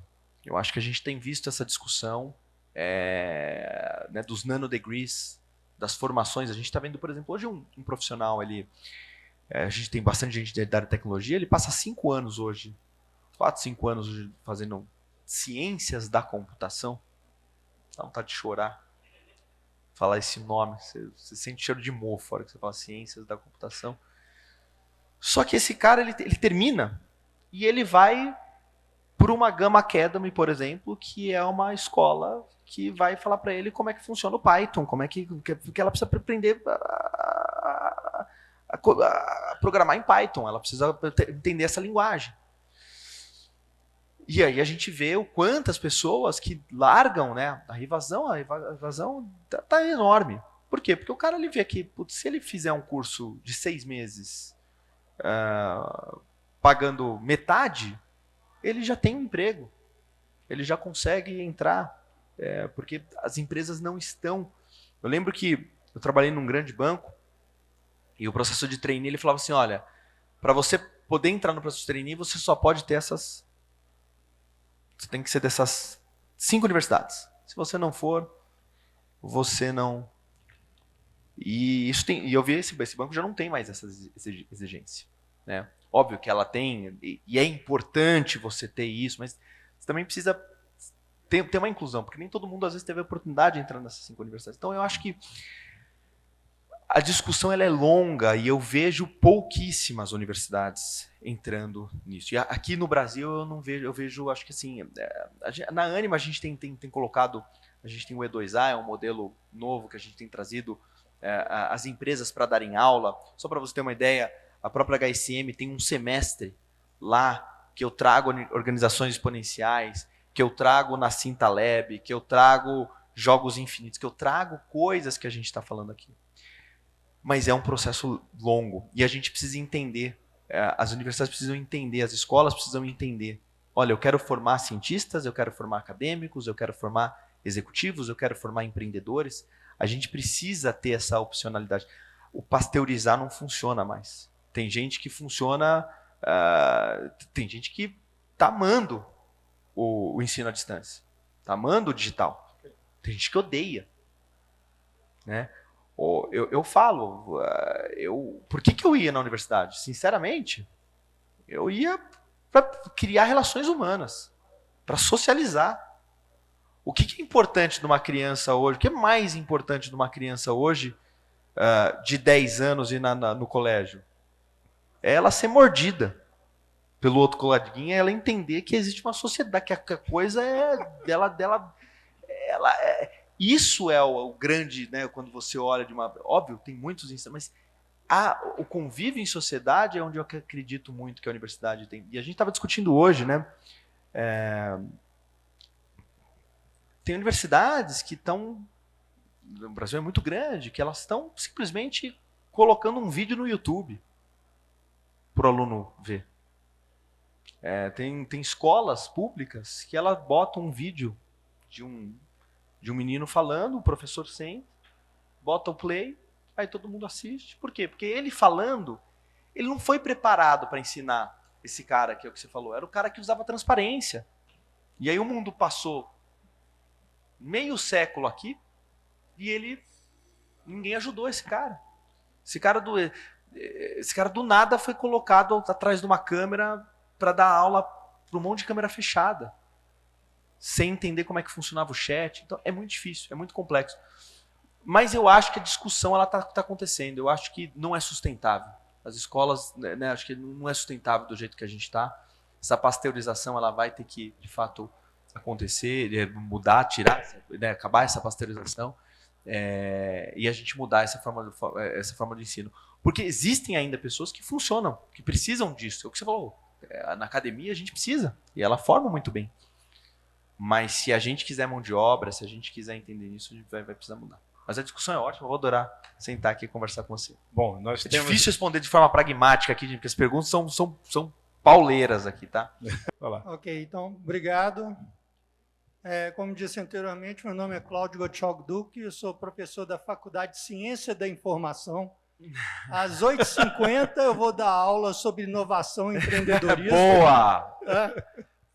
Eu acho que a gente tem visto essa discussão né, dos nanodegrees, das formações. A gente está vendo, por exemplo, hoje um profissional ali, a gente tem bastante gente da área de tecnologia, ele passa 5 anos hoje, 4, 5 anos hoje, fazendo ciências da computação. Dá vontade de chorar. Falar esse nome, você sente cheiro de mofo, a hora que você fala ciências da computação. Só que esse cara, ele termina e ele vai para uma Gamma Academy, por exemplo, que é uma escola que vai falar para ele como é que funciona o Python, como é que ela precisa aprender a programar em Python, ela precisa entender essa linguagem. E aí a gente vê o quantas pessoas que largam, né? A evasão tá enorme. Por quê? Porque o cara ele vê que, putz, se ele fizer um curso de 6 meses pagando metade, ele já tem um emprego. Ele já consegue entrar. Porque as empresas não estão... Eu lembro que eu trabalhei num grande banco e o processo de trainee, ele falava assim, olha, para você poder entrar no processo de trainee, você só pode ter essas... Você tem que ser dessas 5 universidades. Se você não for, você não... E eu vi esse banco já não tem mais essa exigência. Né? Óbvio que ela tem, e é importante você ter isso, mas você também precisa ter uma inclusão, porque nem todo mundo às vezes teve a oportunidade de entrar nessas 5 universidades. Então eu acho que a discussão ela é longa e eu vejo pouquíssimas universidades entrando nisso. E aqui no Brasil eu não vejo, eu vejo, acho que assim, na Ânima a gente tem colocado, a gente tem o E2A, é um modelo novo que a gente tem trazido as empresas para darem aula. Só para você ter uma ideia, a própria HSM tem um semestre lá que eu trago organizações exponenciais, que eu trago na Cinta Lab, que eu trago jogos infinitos, que eu trago coisas que a gente está falando aqui. Mas é um processo longo e a gente precisa entender, as universidades precisam entender, as escolas precisam entender. Olha, eu quero formar cientistas, eu quero formar acadêmicos, eu quero formar executivos, eu quero formar empreendedores. A gente precisa ter essa opcionalidade. O pasteurizar não funciona mais. Tem gente que funciona, tem gente que está amando o ensino à distância, está amando o digital. Tem gente que odeia, né? Eu falo, por que eu ia na universidade? Sinceramente, eu ia para criar relações humanas, para socializar. O que é importante de uma criança hoje? O que é mais importante de uma criança hoje, de 10 anos e no colégio? É ela ser mordida pelo outro coleguinha, ela entender que existe uma sociedade, que a coisa é dela. Isso é o grande, né, quando você olha de uma... Óbvio, tem muitos instantes, mas o convívio em sociedade é onde eu acredito muito que a universidade tem. E a gente estava discutindo hoje, né? Tem universidades que estão... O Brasil é muito grande, que elas estão simplesmente colocando um vídeo no YouTube para o aluno ver. Tem escolas públicas que elas botam um vídeo de um menino falando, o professor senta, bota o play, aí todo mundo assiste. Por quê? Porque ele falando, ele não foi preparado para ensinar esse cara, que é o que você falou, era o cara que usava transparência. E aí o mundo passou meio século aqui e ninguém ajudou esse cara. Esse cara do nada foi colocado atrás de uma câmera para dar aula para um monte de câmera fechada, sem entender como é que funcionava o chat. Então é muito difícil, é muito complexo. Mas eu acho que a discussão está acontecendo. Eu acho que não é sustentável. As escolas, né, acho que não é sustentável do jeito que a gente está. Essa pasteurização ela vai ter que, de fato, acontecer, mudar, tirar, né, acabar essa pasteurização e a gente mudar essa forma de ensino. Porque existem ainda pessoas que funcionam, que precisam disso. É o que você falou. Na academia a gente precisa, e ela forma muito bem. Mas se a gente quiser mão de obra, se a gente quiser entender isso, a gente vai precisar mudar. Mas a discussão é ótima, eu vou adorar sentar aqui e conversar com você. Bom, difícil responder de forma pragmática aqui, porque as perguntas são pauleiras aqui, tá? Ok, então, obrigado. Como disse anteriormente, meu nome é Cláudio Gottschalk Duque, eu sou professor da Faculdade de Ciência da Informação. Às 8h50 eu vou dar aula sobre inovação e empreendedorismo. Boa!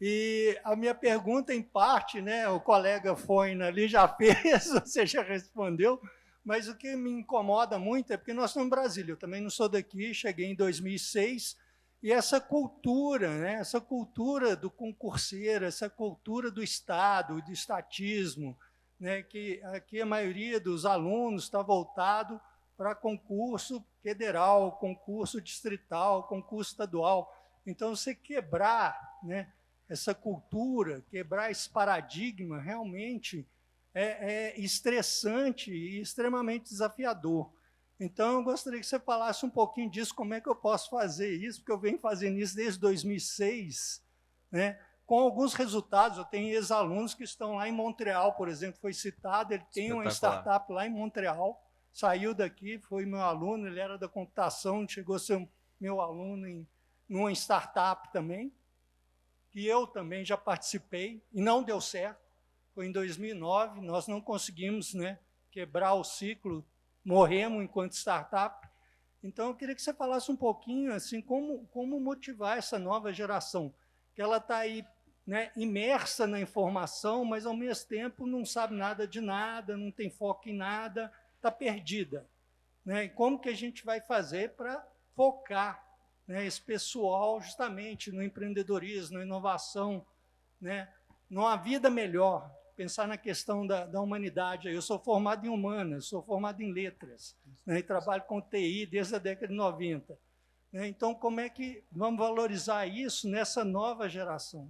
E a minha pergunta, em parte, né, o colega Foina ali já fez, você já respondeu, mas o que me incomoda muito é porque nós estamos em Brasília, eu também não sou daqui, cheguei em 2006, e essa cultura, né, essa cultura do concurseiro, essa cultura do Estado, do estatismo, né, que aqui a maioria dos alunos está voltado para concurso federal, concurso distrital, concurso estadual. Então, você quebrar, né, essa cultura, quebrar esse paradigma, realmente é estressante e extremamente desafiador. Então, eu gostaria que você falasse um pouquinho disso, como é que eu posso fazer isso, porque eu venho fazendo isso desde 2006, né, com alguns resultados. Eu tenho ex-alunos que estão lá em Montreal, por exemplo, foi citado, ele tem uma startup lá em Montreal, saiu daqui, foi meu aluno, ele era da computação, chegou a ser meu aluno em uma startup também, que eu também já participei, e não deu certo. Foi em 2009, nós não conseguimos, né, quebrar o ciclo, morremos enquanto startup. Então, eu queria que você falasse um pouquinho assim, como motivar essa nova geração, que ela está aí, né, imersa na informação, mas, ao mesmo tempo, não sabe nada de nada, não tem foco em nada, está perdida. Né? E como que a gente vai fazer para focar, né, esse pessoal justamente no empreendedorismo, na inovação, né, numa vida melhor, pensar na questão da humanidade. Eu sou formado em humanas, sou formado em letras, né, e trabalho com TI desde a década de 90. Né, então, como é que vamos valorizar isso nessa nova geração?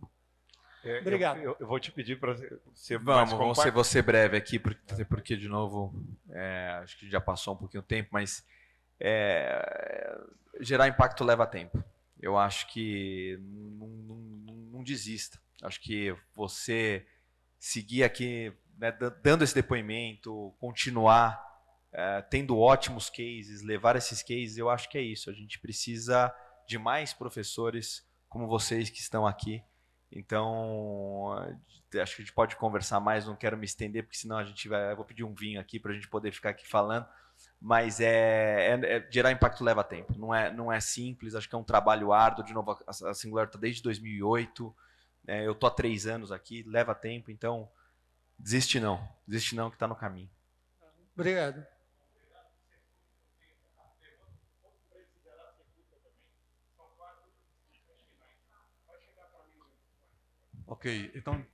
Obrigado. Eu vou te pedir para ser vamos ser breve aqui, porque de novo, acho que já passou um pouquinho o tempo, mas gerar impacto leva tempo. eu acho que não desista. Acho que você seguir aqui, né, dando esse depoimento, continuar tendo ótimos cases, levar esses cases, eu acho que é isso. A gente precisa de mais professores como vocês que estão aqui. Então, acho que a gente pode conversar mais, não quero me estender, porque senão eu vou pedir um vinho aqui para a gente poder ficar aqui falando. Mas gerar impacto leva tempo, não é simples, acho que é um trabalho árduo. De novo, a Singular está desde 2008, eu estou há 3 anos aqui, leva tempo, então desiste não que está no caminho. Obrigado. Ok, então,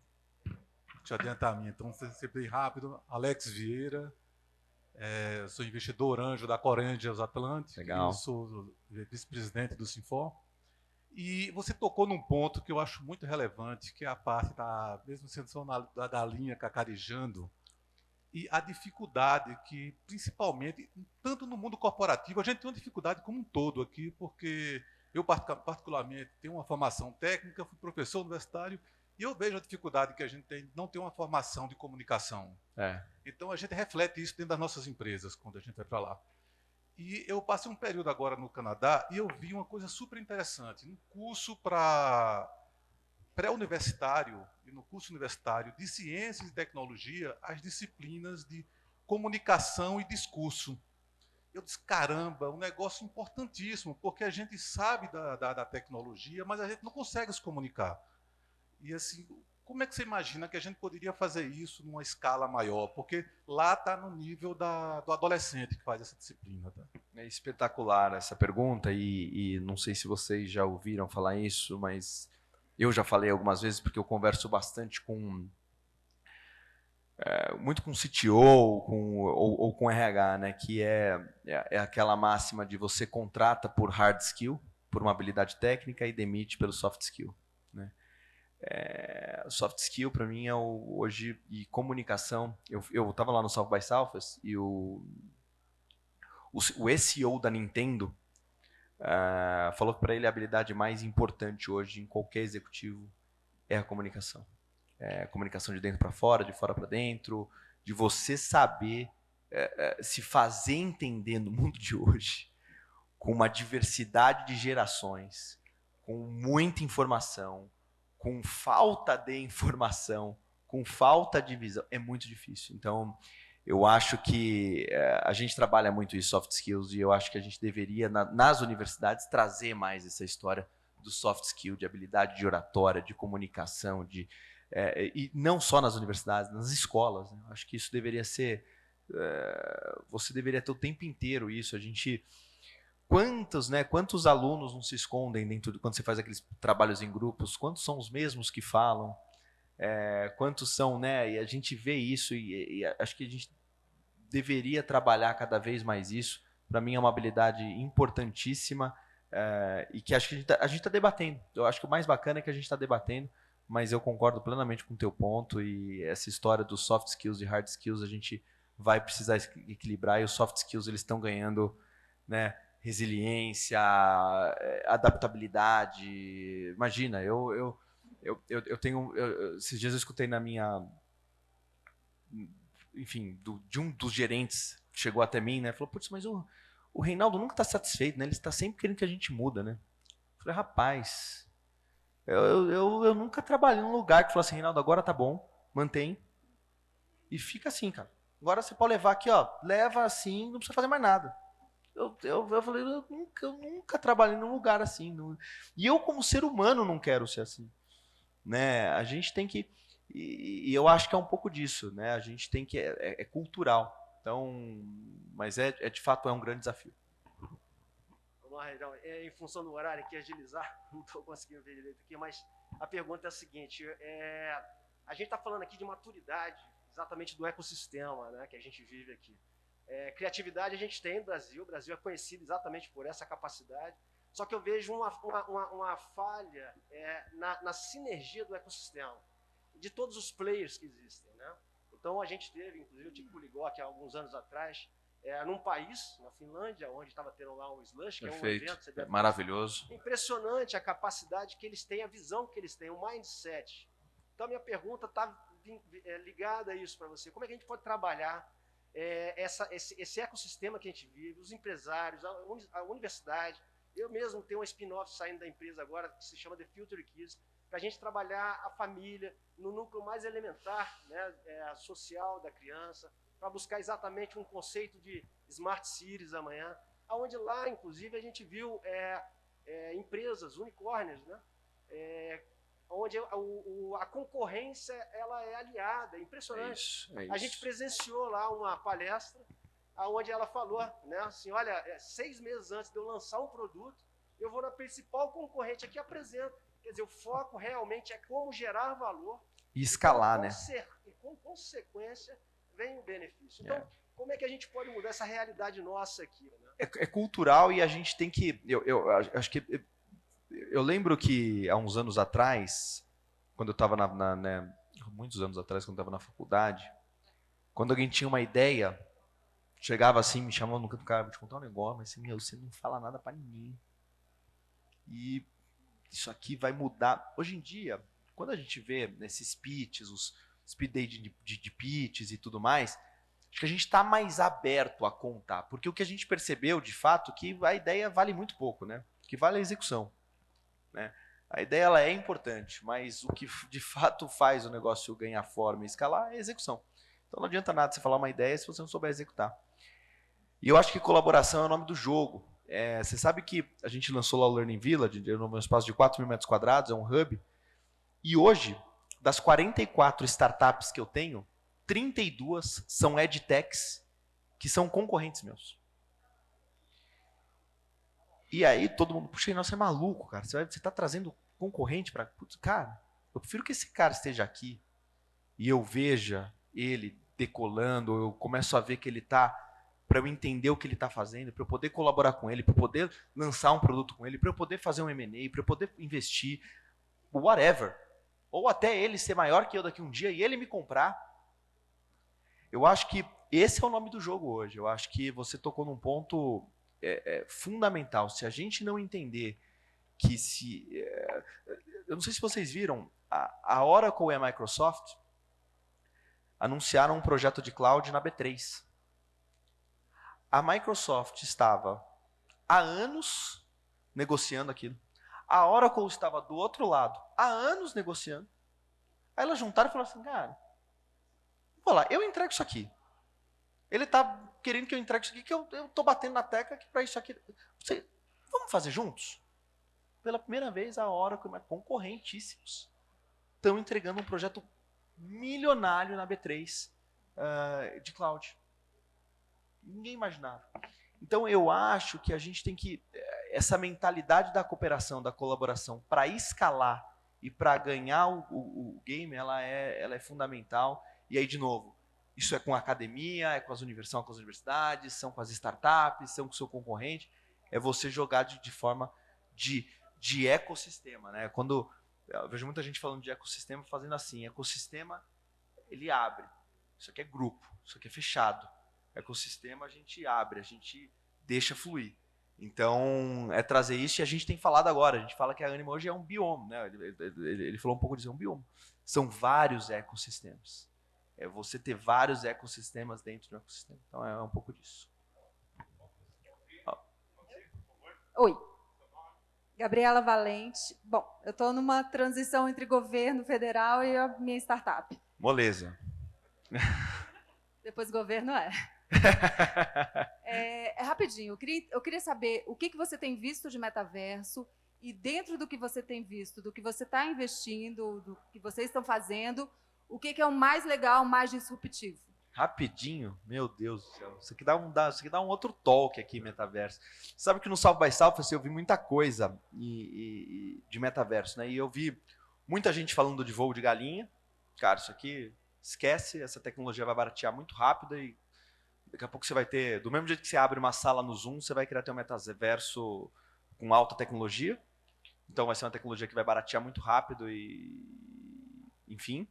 deixa eu adiantar a minha. Então, ser bem rápido. Alex Vieira, sou investidor anjo da Corangels Atlantic. Legal. Sou vice-presidente do Sinfor. E você tocou num ponto que eu acho muito relevante, que é a parte mesmo sendo só da galinha cacarejando, e a dificuldade que, principalmente, tanto no mundo corporativo, a gente tem uma dificuldade como um todo aqui, porque eu, particularmente, tenho uma formação técnica, fui professor universitário, e eu vejo a dificuldade que a gente tem de não ter uma formação de comunicação. Então, a gente reflete isso dentro das nossas empresas, quando a gente vai para lá. E eu passei um período agora no Canadá e eu vi uma coisa super interessante. No curso para pré-universitário e no curso universitário de Ciências e Tecnologia, as disciplinas de comunicação e discurso. Eu disse, caramba, um negócio importantíssimo, porque a gente sabe da tecnologia, mas a gente não consegue se comunicar. E assim, como é que você imagina que a gente poderia fazer isso numa escala maior? Porque lá está no nível do adolescente que faz essa disciplina. Tá? É espetacular essa pergunta e não sei se vocês já ouviram falar isso, mas eu já falei algumas vezes porque eu converso bastante muito com CTO ou com RH, né, que é aquela máxima de você contrata por hard skill, por uma habilidade técnica e demite pelo soft skill. Né? Soft skill para mim é hoje e comunicação. Eu estava lá no South by Southwest e o SEO da Nintendo falou que para ele a habilidade mais importante hoje em qualquer executivo é a comunicação. Comunicação de dentro para fora, de fora para dentro, de você saber se fazer entender no mundo de hoje, com uma diversidade de gerações, com muita informação, com falta de informação, com falta de visão, é muito difícil. Então, eu acho que a gente trabalha muito em soft skills e eu acho que a gente deveria, nas universidades, trazer mais essa história do soft skill, de habilidade de oratória, de comunicação, e não só nas universidades, nas escolas. Né? Eu acho que isso deveria ser... você deveria ter o tempo inteiro isso. A gente... Quantos alunos não se escondem dentro quando você faz aqueles trabalhos em grupos? Quantos são os mesmos que falam? Quantos são, né? E a gente vê isso e acho que a gente deveria trabalhar cada vez mais isso. Para mim é uma habilidade importantíssima e que acho que a gente está debatendo. Eu acho que o mais bacana é que a gente está debatendo, mas eu concordo plenamente com o teu ponto e essa história dos soft skills e hard skills a gente vai precisar equilibrar e os soft skills eles estão ganhando, né? Resiliência, adaptabilidade. Imagina, eu tenho... esses dias eu escutei na minha... Enfim, de um dos gerentes que chegou até mim, né? Falou, putz, mas o Reinaldo nunca está satisfeito, né? Ele está sempre querendo que a gente muda, né? Eu falei, rapaz, eu nunca trabalhei num lugar que falou assim, Reinaldo, agora tá bom, mantém. E fica assim, cara. Agora você pode levar aqui, ó. Leva assim, não precisa fazer mais nada. Eu falei, eu nunca trabalhei num lugar assim. E eu, como ser humano, não quero ser assim. Né? A gente tem que... E eu acho que é um pouco disso. Né? A gente tem que... É cultural. Então, mas de fato é um grande desafio. Vamos lá, então, em função do horário aqui, agilizar. Não estou conseguindo ver direito aqui, mas a pergunta é a seguinte. A gente está falando aqui de maturidade, exatamente do ecossistema, né, que a gente vive aqui. Criatividade a gente tem no Brasil, o Brasil é conhecido exatamente por essa capacidade, só que eu vejo uma falha na sinergia do ecossistema, de todos os players que existem. Né? Então a gente teve, inclusive, o tipo Poligó, que há alguns anos atrás, num país, na Finlândia, onde estava tendo lá um Slush, que é um Perfeito. evento. Você deve Maravilhoso. Impressionante a capacidade que eles têm, a visão que eles têm, o mindset. Então, a minha pergunta está ligada a isso para você. Como é que a gente pode trabalhar esse ecossistema que a gente vive, os empresários, a universidade? Eu mesmo tenho um spin-off saindo da empresa agora, que se chama The Future Kids, para a gente trabalhar a família no núcleo mais elementar, né, social da criança, para buscar exatamente um conceito de Smart Cities amanhã, onde lá, inclusive, a gente viu empresas, unicórnios, né, onde a concorrência ela é aliada, é impressionante. É isso. A gente presenciou lá uma palestra onde ela falou, né, assim, olha, 6 meses antes de eu lançar um produto, eu vou na principal concorrente aqui e apresento. Quer dizer, o foco realmente é como gerar valor. E escalar, né? E com consequência vem o benefício. Então, como é que a gente pode mudar essa realidade nossa aqui? Né? É cultural e a gente tem que... Eu acho que... Eu lembro que há uns anos atrás, quando eu estava muitos anos atrás, quando eu estava na faculdade, quando alguém tinha uma ideia, chegava assim, me chamava no canto, cara, vou te contar um negócio, mas assim, você não fala nada para ninguém. E isso aqui vai mudar. Hoje em dia, quando a gente vê nesses pitches, os speed day de pitches e tudo mais, acho que a gente está mais aberto a contar, porque o que a gente percebeu, de fato, que a ideia vale muito pouco, né? O que vale é a execução, né? A ideia ela é importante, mas o que de fato faz o negócio ganhar forma e escalar é a execução. Então não adianta nada você falar uma ideia se você não souber executar. E eu acho que colaboração é o nome do jogo. Você sabe que a gente lançou lá o Learning Village, um espaço de 4.000 metros quadrados, é um hub. E hoje, das 44 startups que eu tenho, 32 são edtechs que são concorrentes meus. E aí todo mundo, puxa, nossa, é maluco, cara. Você está trazendo concorrente para... Cara, eu prefiro que esse cara esteja aqui e eu veja ele decolando, eu começo a ver que ele está... para eu entender o que ele está fazendo, para eu poder colaborar com ele, para eu poder lançar um produto com ele, para eu poder fazer um M&A, para eu poder investir, whatever. Ou até ele ser maior que eu daqui um dia e ele me comprar. Eu acho que esse é o nome do jogo hoje. Eu acho que você tocou num ponto fundamental. Se a gente não entender que eu não sei se vocês viram, a Oracle e a Microsoft anunciaram um projeto de cloud na B3. A Microsoft estava há anos negociando aquilo. A Oracle estava do outro lado, há anos negociando. Aí elas juntaram e falaram assim, cara, vou lá, eu entrego isso aqui. Ele está querendo que eu entregue isso aqui, que eu estou batendo na tecla que para isso aqui. Vamos fazer juntos? Pela primeira vez, a Oracle, concorrentíssimos, estão entregando um projeto milionário na B3 de cloud. Ninguém imaginava. Então eu acho que a gente tem que... Essa mentalidade da cooperação, da colaboração, para escalar e para ganhar o game, ela é fundamental. E aí, de novo, isso é com a academia, é com as universidades, são com as startups, são com o seu concorrente. É você jogar de forma de ecossistema, né? Quando eu vejo muita gente falando de ecossistema, fazendo assim, ecossistema, ele abre. Isso aqui é grupo, isso aqui é fechado. Ecossistema a gente abre, a gente deixa fluir. Então, é trazer isso, e a gente tem falado agora, a gente fala que a Anima hoje é um bioma, né? Ele falou um pouco disso, é um bioma. São vários ecossistemas. É você ter vários ecossistemas dentro do ecossistema. Então, é um pouco disso. Oi. Gabriela Valente. Bom, eu estou numa transição entre governo federal e a minha startup. Moleza. Depois governo rapidinho, eu queria saber o que você tem visto de metaverso e dentro do que você tem visto, do que você está investindo, do que vocês estão fazendo, o que é o mais legal, o mais disruptivo? Rapidinho? Meu Deus do céu. Isso aqui dá um outro talk aqui, metaverso. Sabe que no South by Southwest eu vi muita coisa de metaverso, né? E eu vi muita gente falando de voo de galinha. Cara, isso aqui... Esquece, essa tecnologia vai baratear muito rápido e daqui a pouco você vai ter, do mesmo jeito que você abre uma sala no Zoom, você vai querer ter um metaverso com alta tecnologia. Então vai ser uma tecnologia que vai baratear muito rápido e enfim.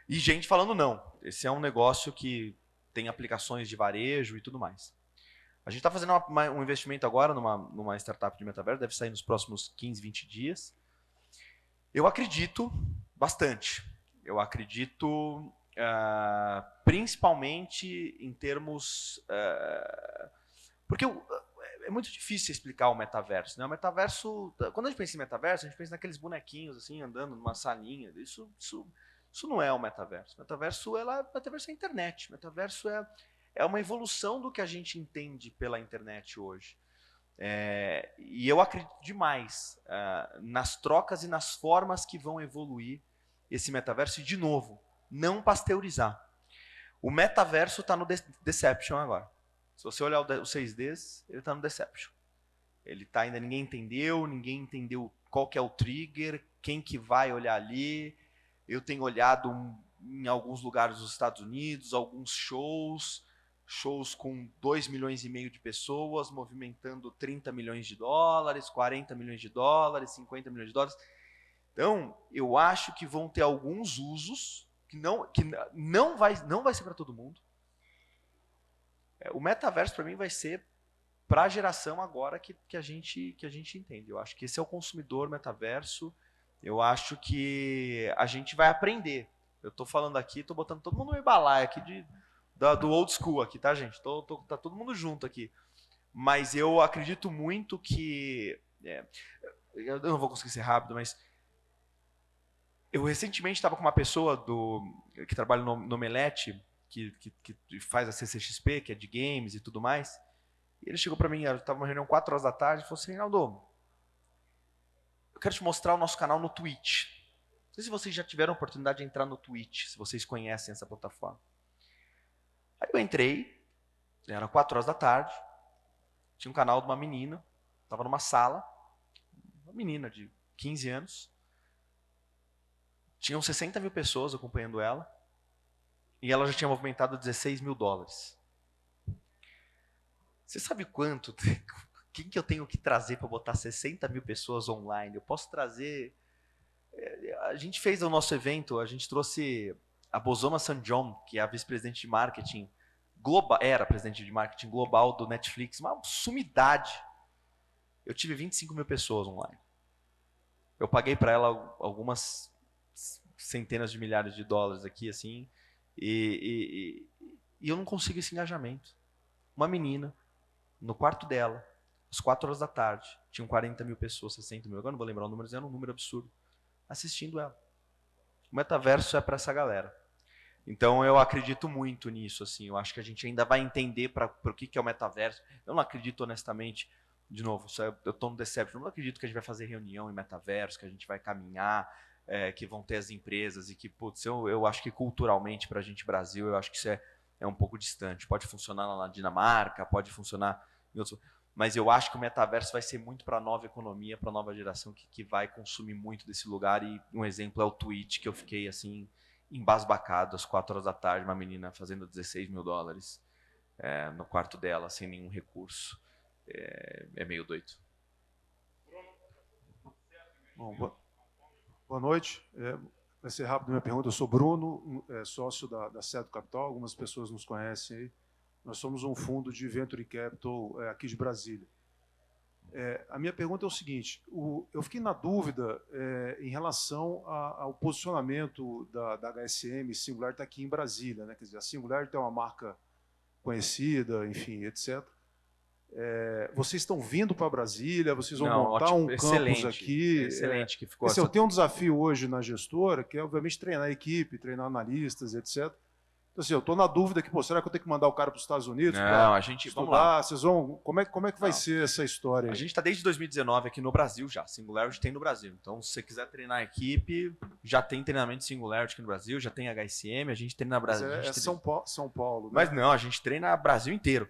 E gente falando não, esse é um negócio que tem aplicações de varejo e tudo mais. A gente está fazendo um investimento agora numa startup de metaverso, deve sair nos próximos 15, 20 dias. Eu acredito bastante. Eu acredito principalmente em termos... porque é muito difícil explicar o metaverso, né? O metaverso, quando a gente pensa em metaverso, a gente pensa naqueles bonequinhos assim andando numa salinha. Isso não é o metaverso. Metaverso é a internet. Metaverso é uma evolução do que a gente entende pela internet hoje. E eu acredito demais nas trocas e nas formas que vão evoluir esse metaverso. E, de novo, não pasteurizar. O metaverso está no Deception agora. Se você olhar o 6Ds, ele está no Deception. Ele tá ainda, ninguém entendeu qual que é o trigger, quem que vai olhar ali. Eu tenho olhado em alguns lugares dos Estados Unidos, alguns shows com 2,5 milhões de pessoas, movimentando 30 milhões de dólares, 40 milhões de dólares, 50 milhões de dólares. Então, eu acho que vão ter alguns usos que não vai ser para todo mundo. O metaverso, para mim, vai ser para a geração agora que a gente entende. Eu acho que esse é o consumidor metaverso. Eu acho que a gente vai aprender. Eu estou falando aqui, estou botando todo mundo no balaio aqui do old school aqui, tá, gente? Tá todo mundo junto aqui. Mas eu acredito muito que... eu não vou conseguir ser rápido, mas... Eu recentemente estava com uma pessoa que trabalha no Omelete, que faz a CCXP, que é de games e tudo mais. E ele chegou para mim, estava numa reunião 4 horas da tarde, e falou assim: Reinaldo, eu quero te mostrar o nosso canal no Twitch. Não sei se vocês já tiveram a oportunidade de entrar no Twitch, se vocês conhecem essa plataforma. Aí eu entrei, era 4 horas da tarde, tinha um canal de uma menina, estava numa sala, uma menina de 15 anos, tinham 60 mil pessoas acompanhando ela, e ela já tinha movimentado 16 mil dólares. Você sabe quem que eu tenho que trazer para botar 60 mil pessoas online? Eu posso trazer... A gente fez o nosso evento, a gente trouxe a Bozoma St. John, que é a vice-presidente de marketing global, era presidente de marketing global do Netflix, uma sumidade. Eu tive 25 mil pessoas online. Eu paguei para ela algumas centenas de milhares de dólares aqui, assim, e eu não consigo esse engajamento. Uma menina, no quarto dela, às 4 horas da tarde, tinham 40 mil pessoas, 60 mil, agora não vou lembrar o número, mas era um número absurdo, assistindo ela. O metaverso é para essa galera. Então eu acredito muito nisso, assim, eu acho que a gente ainda vai entender para o que é o metaverso. Eu não acredito honestamente, de novo, eu estou no Deception, eu não acredito que a gente vai fazer reunião em metaverso, que a gente vai caminhar, que vão ter as empresas e que, putz, eu acho que culturalmente para a gente Brasil, eu acho que isso é um pouco distante. Pode funcionar lá na Dinamarca, pode funcionar em outros... Mas eu acho que o metaverso vai ser muito para a nova economia, para a nova geração que vai consumir muito desse lugar. E um exemplo é o Twitch, que eu fiquei assim, embasbacado às 4 horas da tarde, uma menina fazendo 16 mil dólares no quarto dela, sem nenhum recurso. É meio doido. Bom, boa noite. Vai ser rápido a minha pergunta. Eu sou Bruno, sócio da Seto Capital. Algumas pessoas nos conhecem aí. Nós somos um fundo de Venture Capital aqui de Brasília. A minha pergunta é o seguinte: eu fiquei na dúvida em relação ao posicionamento da HSM Singular está aqui em Brasília, né? Quer dizer, a Singular é uma marca conhecida, enfim, etc. Vocês estão vindo para Brasília, vocês vão montar um campus aqui. Excelente que ficou. Eu tenho um desafio hoje na gestora, que é, obviamente, treinar a equipe, treinar analistas, etc. Então, assim, eu estou na dúvida que, será que eu tenho que mandar o cara para os Estados Unidos? Não, a gente... estudar? Vamos lá. Vocês vão... Como é que vai ser essa história aí? A gente está desde 2019 aqui no Brasil já. Singularity tem no Brasil. Então, se você quiser treinar a equipe, já tem treinamento de Singularity aqui no Brasil, já tem HSM, a gente treina no Brasil. São Paulo. Né? Mas não, a gente treina o Brasil inteiro.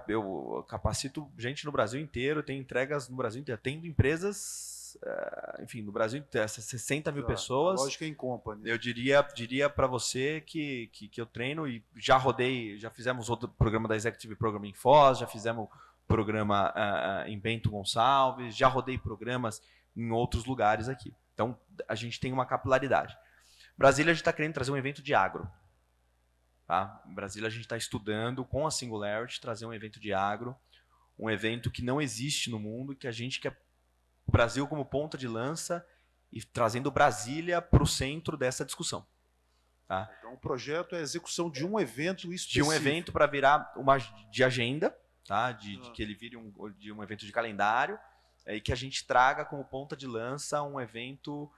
Eu capacito gente no Brasil inteiro, tem entregas no Brasil inteiro. Tem empresas... enfim, no Brasil, essas 60 mil pessoas. Lógico que é em company. Eu diria para você que eu treino e já rodei, já fizemos outro programa da Executive Program em Foz, já fizemos programa em Bento Gonçalves, já rodei programas em outros lugares aqui. Então, a gente tem uma capilaridade. Brasília, a gente está querendo trazer um evento de agro. Tá? Em Brasília a gente está estudando com a Singularity trazer um evento de agro, um evento que não existe no mundo, que a gente quer o Brasil como ponta de lança e trazendo Brasília para o centro dessa discussão. Tá? Então, o projeto é a execução de um evento específico. De um evento para virar uma de agenda, tá? De que ele vire de um evento de calendário, e que a gente traga como ponta de lança um evento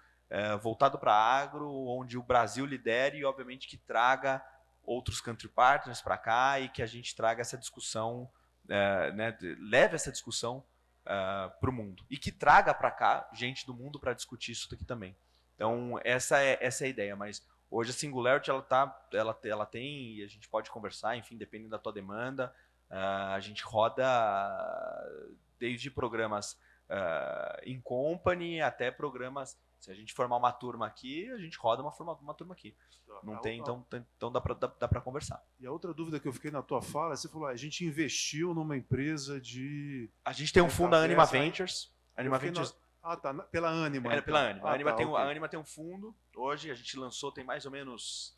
voltado para agro, onde o Brasil lidere e, obviamente, que traga outros country partners para cá e que a gente traga essa discussão, né, leve essa discussão para o mundo. E que traga para cá gente do mundo para discutir isso daqui também. Então, essa é a ideia. Mas hoje a Singularity, ela tem, e a gente pode conversar, enfim, dependendo da tua demanda. A gente roda desde programas in company até programas. Se a gente formar uma turma aqui, a gente roda uma turma aqui. Não tem, então dá para conversar. E a outra dúvida que eu fiquei na tua fala, você falou, a gente investiu numa empresa de... A gente tem um fundo da Anima Ventures. Anima Ventures. Tá, pela Anima. É, pela Anima. A Anima tem um fundo, hoje a gente lançou, tem mais ou menos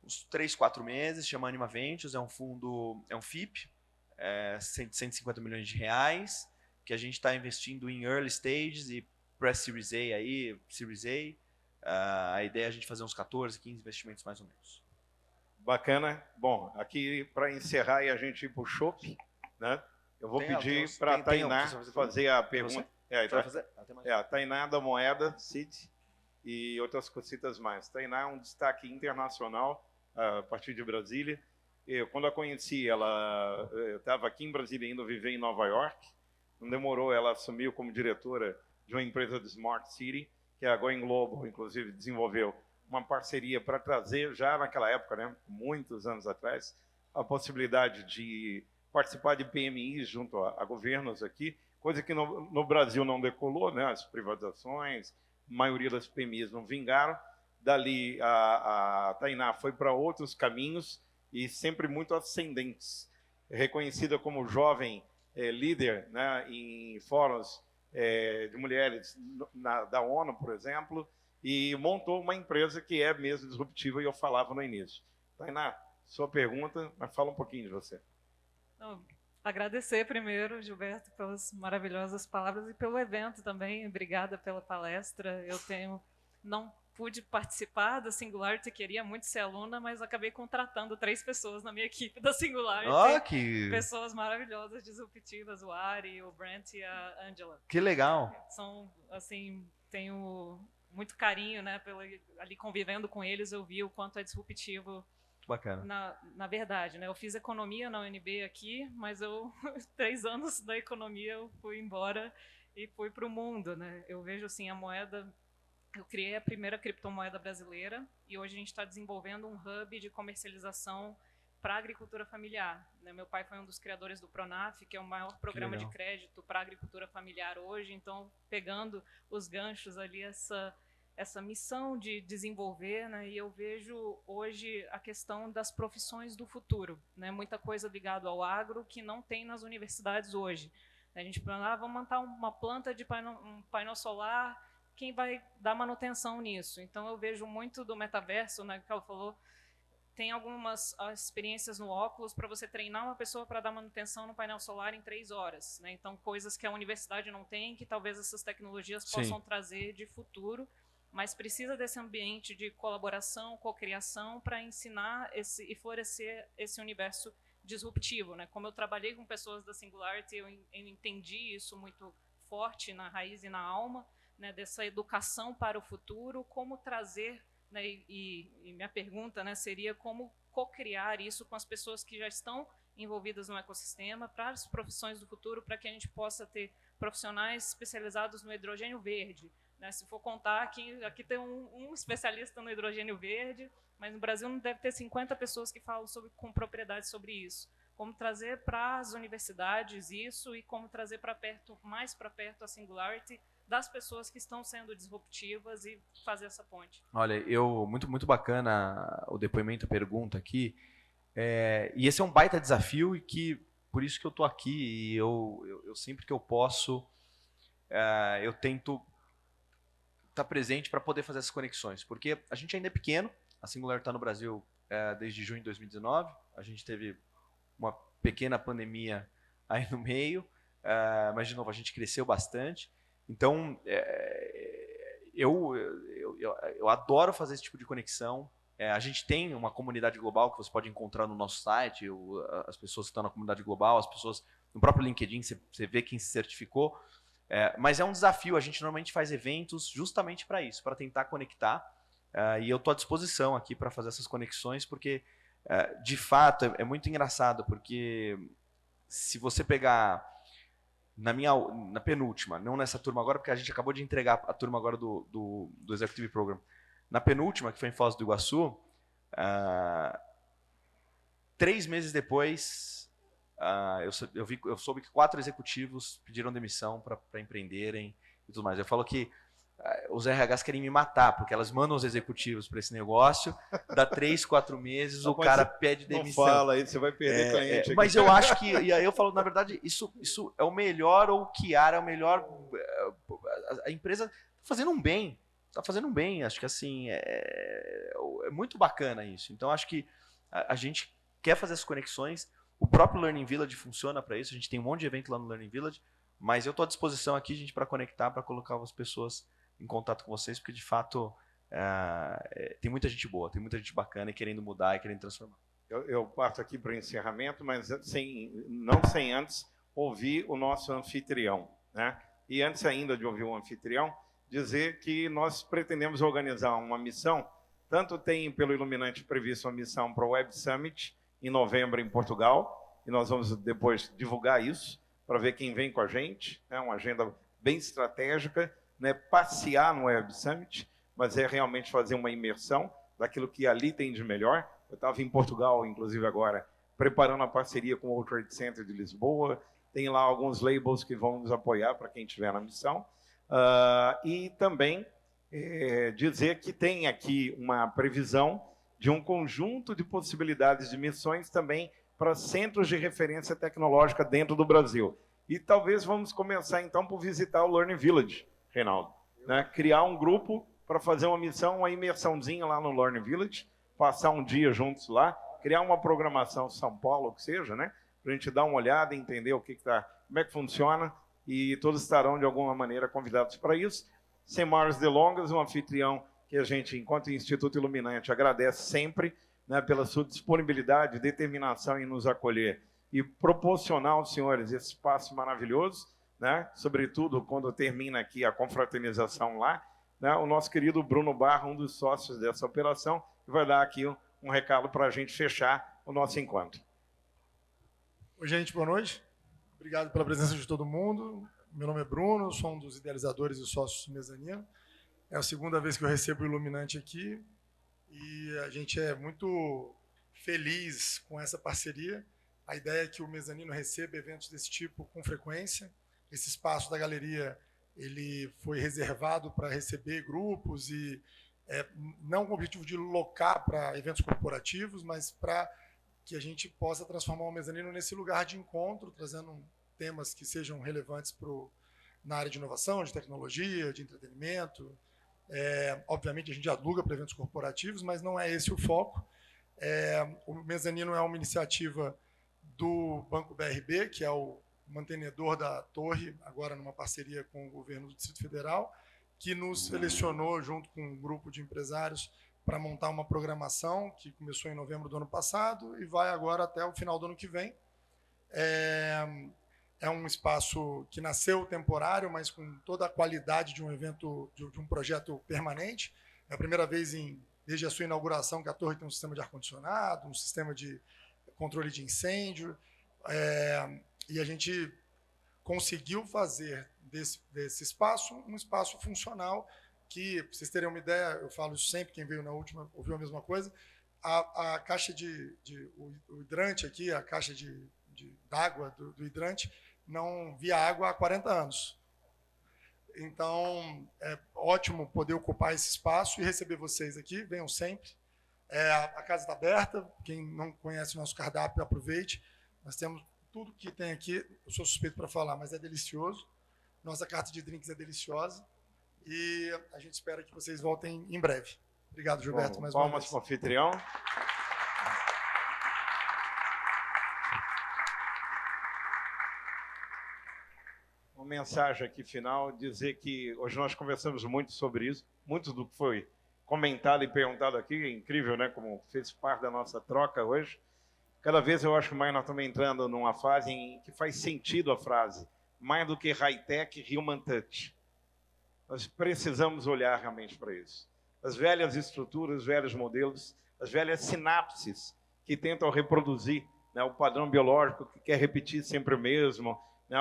uns 3, 4 meses, chama Anima Ventures, é um fundo, é um FIP, 150 milhões de reais, que a gente está investindo em early stages e Series A aí, Series A. A ideia é a gente fazer uns 14, 15 investimentos mais ou menos. Bacana. Bom, aqui para encerrar e a gente ir para o shopping, né? Eu vou pedir para a Tainá fazer a pergunta. A Tainá da Moeda, City e outras cositas mais. Tainá é um destaque internacional a partir de Brasília. Quando a conheci, ela estava aqui em Brasília ainda, vivia em Nova York. Não demorou, ela assumiu como diretora de uma empresa de Smart City, que a Going Global, inclusive, desenvolveu uma parceria para trazer, já naquela época, né, muitos anos atrás, a possibilidade de participar de PMIs junto a governos aqui, coisa que no Brasil não decolou, né, as privatizações, a maioria das PMIs não vingaram. Dali, a Tainá foi para outros caminhos e sempre muito ascendentes. Reconhecida como jovem líder, né, em fóruns de mulheres da ONU, por exemplo, e montou uma empresa que é mesmo disruptiva, e eu falava no início. Tainá, sua pergunta, mas fala um pouquinho de você. Não, agradecer primeiro, Gilberto, pelas maravilhosas palavras e pelo evento também. Obrigada pela palestra. Não pude participar da Singularity, queria muito ser aluna, mas acabei contratando 3 pessoas na minha equipe da Singularity. Pessoas maravilhosas, disruptivas, o Ari, o Brent e a Angela. Que legal. São, assim, tenho muito carinho, né, ali convivendo com eles, eu vi o quanto é disruptivo. Bacana. Na verdade, né, eu fiz economia na UNB aqui, mas 3 anos da economia eu fui embora e fui para o mundo, né. Eu vejo, assim, a moeda... Eu criei a primeira criptomoeda brasileira e hoje a gente está desenvolvendo um hub de comercialização para a agricultura familiar. Meu pai foi um dos criadores do Pronaf, que é o maior programa de crédito para a agricultura familiar hoje. Então, pegando os ganchos ali, essa missão de desenvolver, né, e eu vejo hoje a questão das profissões do futuro. Né, muita coisa ligada ao agro que não tem nas universidades hoje. A gente vamos montar uma planta de um painel solar, quem vai dar manutenção nisso? Então, eu vejo muito do metaverso, né, que ela falou, tem algumas experiências no óculos para você treinar uma pessoa para dar manutenção no painel solar em 3 horas. Né? Então, coisas que a universidade não tem, que talvez essas tecnologias possam trazer de futuro, mas precisa desse ambiente de colaboração, cocriação, para ensinar e florescer esse universo disruptivo. Né? Como eu trabalhei com pessoas da Singularity, eu entendi isso muito forte na raiz e na alma, né, dessa educação para o futuro, como trazer, né, e minha pergunta, né, seria como co-criar isso com as pessoas que já estão envolvidas no ecossistema para as profissões do futuro, para que a gente possa ter profissionais especializados no hidrogênio verde. Né? Se for contar, aqui tem um especialista no hidrogênio verde, mas no Brasil não deve ter 50 pessoas que falam com propriedade sobre isso. Como trazer para as universidades isso e como trazer mais para perto a Singularity das pessoas que estão sendo disruptivas e fazer essa ponte. Olha, muito bacana o depoimento, a pergunta aqui. E esse é um baita desafio e que por isso que eu estou aqui e eu sempre que eu posso, eu tento estar presente para poder fazer essas conexões, porque a gente ainda é pequeno, a Singularity está no Brasil desde junho de 2019. A gente teve uma pequena pandemia aí no meio, mas, de novo, a gente cresceu bastante. Então, eu adoro fazer esse tipo de conexão. A gente tem uma comunidade global que você pode encontrar no nosso site, as pessoas que estão na comunidade global, as pessoas no próprio LinkedIn, você vê quem se certificou. Mas é um desafio, a gente normalmente faz eventos justamente para isso, para tentar conectar. E eu estou à disposição aqui para fazer essas conexões, porque, de fato, é muito engraçado, porque se você pegar na penúltima, não nessa turma agora, porque a gente acabou de entregar a turma agora do Executive Program, na penúltima, que foi em Foz do Iguaçu, 3 meses depois, eu soube que 4 executivos pediram demissão para empreenderem e tudo mais. Eu falo que os RHs querem me matar, porque elas mandam os executivos para esse negócio, dá 3, 4 meses, o cara pede demissão. Não fala aí, você vai perder cliente aqui. Mas eu acho que, e aí eu falo, na verdade, isso é o melhor, ou o que é o melhor, a empresa está fazendo um bem. Acho que assim, é muito bacana isso. Então, acho que a gente quer fazer essas conexões. O próprio Learning Village funciona para isso. A gente tem um monte de evento lá no Learning Village, mas eu estou à disposição aqui, gente, para conectar, para colocar as pessoas em contato com vocês, porque, de fato, tem muita gente boa, tem muita gente bacana e querendo mudar e querendo transformar. Eu parto aqui para o encerramento, mas não sem antes ouvir o nosso anfitrião, né? E antes ainda de ouvir o anfitrião, dizer que nós pretendemos organizar uma missão, tanto tem pelo Iluminante previsto uma missão para o Web Summit em novembro em Portugal, e nós vamos depois divulgar isso, para ver quem vem com a gente, é uma agenda bem estratégica, não é passear no Web Summit, mas é realmente fazer uma imersão daquilo que ali tem de melhor. Eu estava em Portugal, inclusive agora, preparando a parceria com o World Trade Center de Lisboa, tem lá alguns labels que vão nos apoiar para quem estiver na missão. E também dizer que tem aqui uma previsão de um conjunto de possibilidades de missões também para centros de referência tecnológica dentro do Brasil. E talvez vamos começar então por visitar o Learning Village, Reinaldo, né? Criar um grupo para fazer uma missão, uma imersãozinha lá no Learning Village, passar um dia juntos lá, criar uma programação São Paulo, que seja, né? Para a gente dar uma olhada e entender como é que funciona, e todos estarão, de alguma maneira, convidados para isso. Sem maiores delongas, um anfitrião que a gente, enquanto Instituto Iluminante, agradece sempre, né, pela sua disponibilidade e determinação em nos acolher e proporcionar aos senhores esse espaço maravilhoso, né, sobretudo quando termina aqui a confraternização lá, né, o nosso querido Bruno Barra, um dos sócios dessa operação, que vai dar aqui um recado para a gente fechar o nosso encontro. Oi, gente, boa noite. Obrigado pela presença de todo mundo. Meu nome é Bruno, sou um dos idealizadores e sócios do Mezanino. É a segunda vez que eu recebo o Iluminante aqui e a gente é muito feliz com essa parceria. A ideia é que o Mezanino receba eventos desse tipo com frequência. Esse espaço da galeria ele foi reservado para receber grupos e não com o objetivo de locar para eventos corporativos, mas para que a gente possa transformar o Mezanino nesse lugar de encontro, trazendo temas que sejam relevantes na área de inovação, de tecnologia, de entretenimento. Obviamente, a gente aluga para eventos corporativos, mas não é esse o foco. O Mezanino é uma iniciativa do Banco BRB, que é o mantenedor da torre, agora numa parceria com o governo do Distrito Federal, que nos selecionou, junto com um grupo de empresários, para montar uma programação que começou em novembro do ano passado e vai agora até o final do ano que vem. É um espaço que nasceu temporário, mas com toda a qualidade de um evento, de um projeto permanente. É a primeira vez desde a sua inauguração que a torre tem um sistema de ar-condicionado, um sistema de controle de incêndio, e a gente conseguiu fazer desse espaço um espaço funcional que, para vocês terem uma ideia, eu falo isso sempre, quem veio na última ouviu a mesma coisa, a caixa o hidrante aqui, a caixa d'água do hidrante, não via água há 40 anos. Então, é ótimo poder ocupar esse espaço e receber vocês aqui, venham sempre. A casa está aberta, quem não conhece o nosso cardápio, aproveite. Nós temos tudo que tem aqui, eu sou suspeito para falar, mas é delicioso. Nossa carta de drinks é deliciosa. E a gente espera que vocês voltem em breve. Obrigado, Gilberto, mais uma vez. Palmas para o anfitrião. uma mensagem aqui final, dizer que hoje nós conversamos muito sobre isso, muito do que foi comentado e perguntado aqui, é incrível, né, como fez parte da nossa troca hoje. Cada vez eu acho mais nós estamos entrando numa fase em que faz sentido a frase, mais do que high-tech, human touch. Nós precisamos olhar realmente para isso. As velhas estruturas, os velhos modelos, as velhas sinapses que tentam reproduzir, né, o padrão biológico que quer repetir sempre o mesmo, né,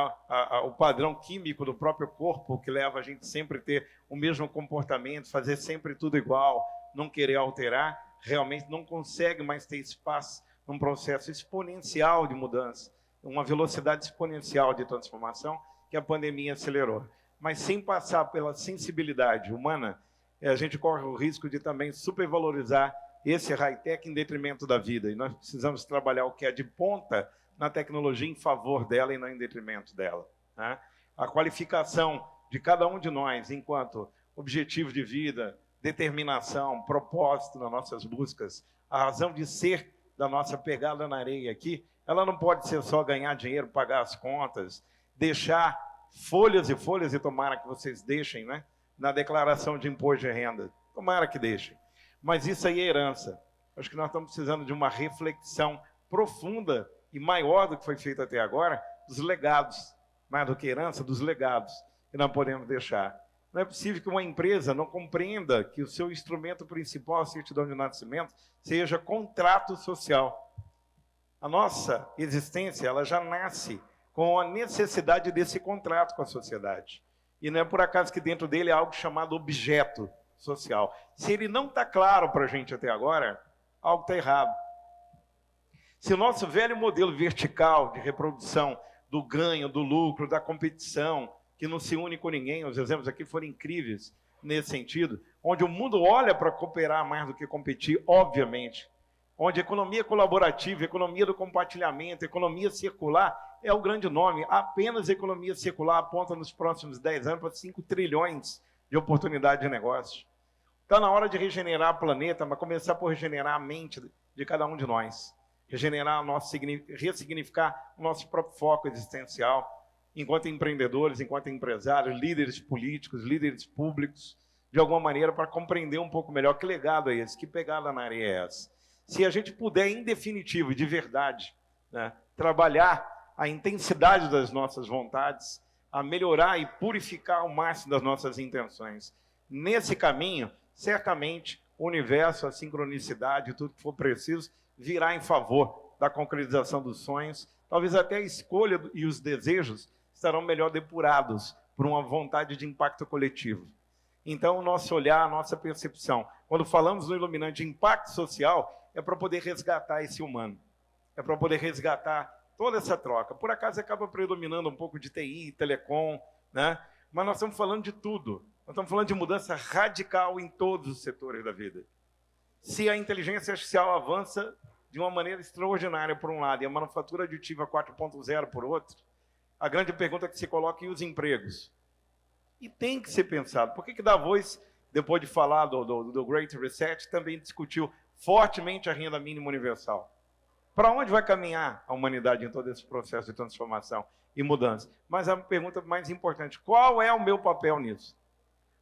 o padrão químico do próprio corpo que leva a gente sempre a ter o mesmo comportamento, fazer sempre tudo igual, não querer alterar, realmente não consegue mais ter espaço num processo exponencial de mudança, uma velocidade exponencial de transformação que a pandemia acelerou. Mas sem passar pela sensibilidade humana, a gente corre o risco de também supervalorizar esse high-tech em detrimento da vida. E nós precisamos trabalhar o que é de ponta na tecnologia em favor dela e não em detrimento dela, né? A qualificação de cada um de nós enquanto objetivo de vida, determinação, propósito nas nossas buscas, a razão de ser da nossa pegada na areia aqui, ela não pode ser só ganhar dinheiro, pagar as contas, deixar folhas e folhas, e tomara que vocês deixem, né, na declaração de imposto de renda. Tomara que deixem. Mas isso aí é herança. Acho que nós estamos precisando de uma reflexão profunda e maior do que foi feito até agora, dos legados, mais do que herança, dos legados, que não podemos deixar. Não é possível que uma empresa não compreenda que o seu instrumento principal, a certidão de nascimento, seja contrato social. A nossa existência, ela já nasce com a necessidade desse contrato com a sociedade. E não é por acaso que dentro dele há algo chamado objeto social. Se ele não está claro para a gente até agora, algo está errado. Se o nosso velho modelo vertical de reprodução do ganho, do lucro, da competição, que não se une com ninguém, os exemplos aqui foram incríveis nesse sentido, onde o mundo olha para cooperar mais do que competir, obviamente, onde a economia colaborativa, a economia do compartilhamento, a economia circular é o grande nome. Apenas a economia circular aponta nos próximos 10 anos para 5 trilhões de oportunidades de negócio. Está na hora de regenerar o planeta, mas começar por regenerar a mente de cada um de nós. Ressignificar o nosso próprio foco existencial, enquanto empreendedores, enquanto empresários, líderes políticos, líderes públicos, de alguma maneira, para compreender um pouco melhor que legado é esse, que pegada na areia é essa. Se a gente puder, em definitivo, de verdade, né, trabalhar a intensidade das nossas vontades, a melhorar e purificar o máximo das nossas intenções. Nesse caminho, certamente, o universo, a sincronicidade, tudo que for preciso, virá em favor da concretização dos sonhos. Talvez até a escolha e os desejos estarão melhor depurados por uma vontade de impacto coletivo. Então, o nosso olhar, a nossa percepção, quando falamos no Iluminante impacto social, é para poder resgatar esse humano. É para poder resgatar toda essa troca. Por acaso acaba predominando um pouco de TI, telecom, né? Mas nós estamos falando de tudo. Nós estamos falando de mudança radical em todos os setores da vida. Se a inteligência artificial avança de uma maneira extraordinária por um lado e a manufatura aditiva 4.0 por outro, a grande pergunta que se coloca é os empregos. E tem que ser pensado. Por que Davos, depois de falar do Great Reset, também discutiu fortemente a renda mínima universal? Para onde vai caminhar a humanidade em todo esse processo de transformação e mudança? Mas a pergunta mais importante, qual é o meu papel nisso?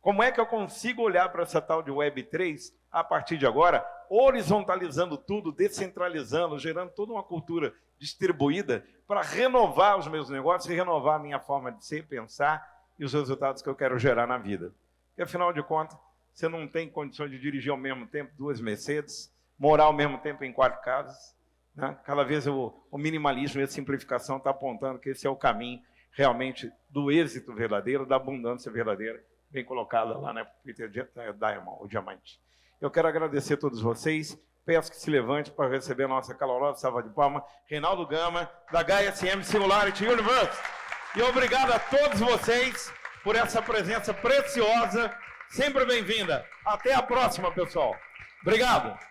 Como é que eu consigo olhar para essa tal de Web3 a partir de agora, horizontalizando tudo, descentralizando, gerando toda uma cultura distribuída para renovar os meus negócios e renovar a minha forma de ser, pensar e os resultados que eu quero gerar na vida? Porque, afinal de contas, você não tem condições de dirigir ao mesmo tempo 2 Mercedes, morar ao mesmo tempo em 4 casas, né? Cada vez o minimalismo e a simplificação está apontando que esse é o caminho realmente do êxito verdadeiro, da abundância verdadeira, bem colocada lá na Peter Diamond, o diamante. Eu quero agradecer a todos vocês, peço que se levante para receber a nossa calorosa salva de palmas, Reinaldo Gama, da HSM Singularity Universe. E obrigado a todos vocês por essa presença preciosa, sempre bem-vinda. Até a próxima, pessoal. Obrigado.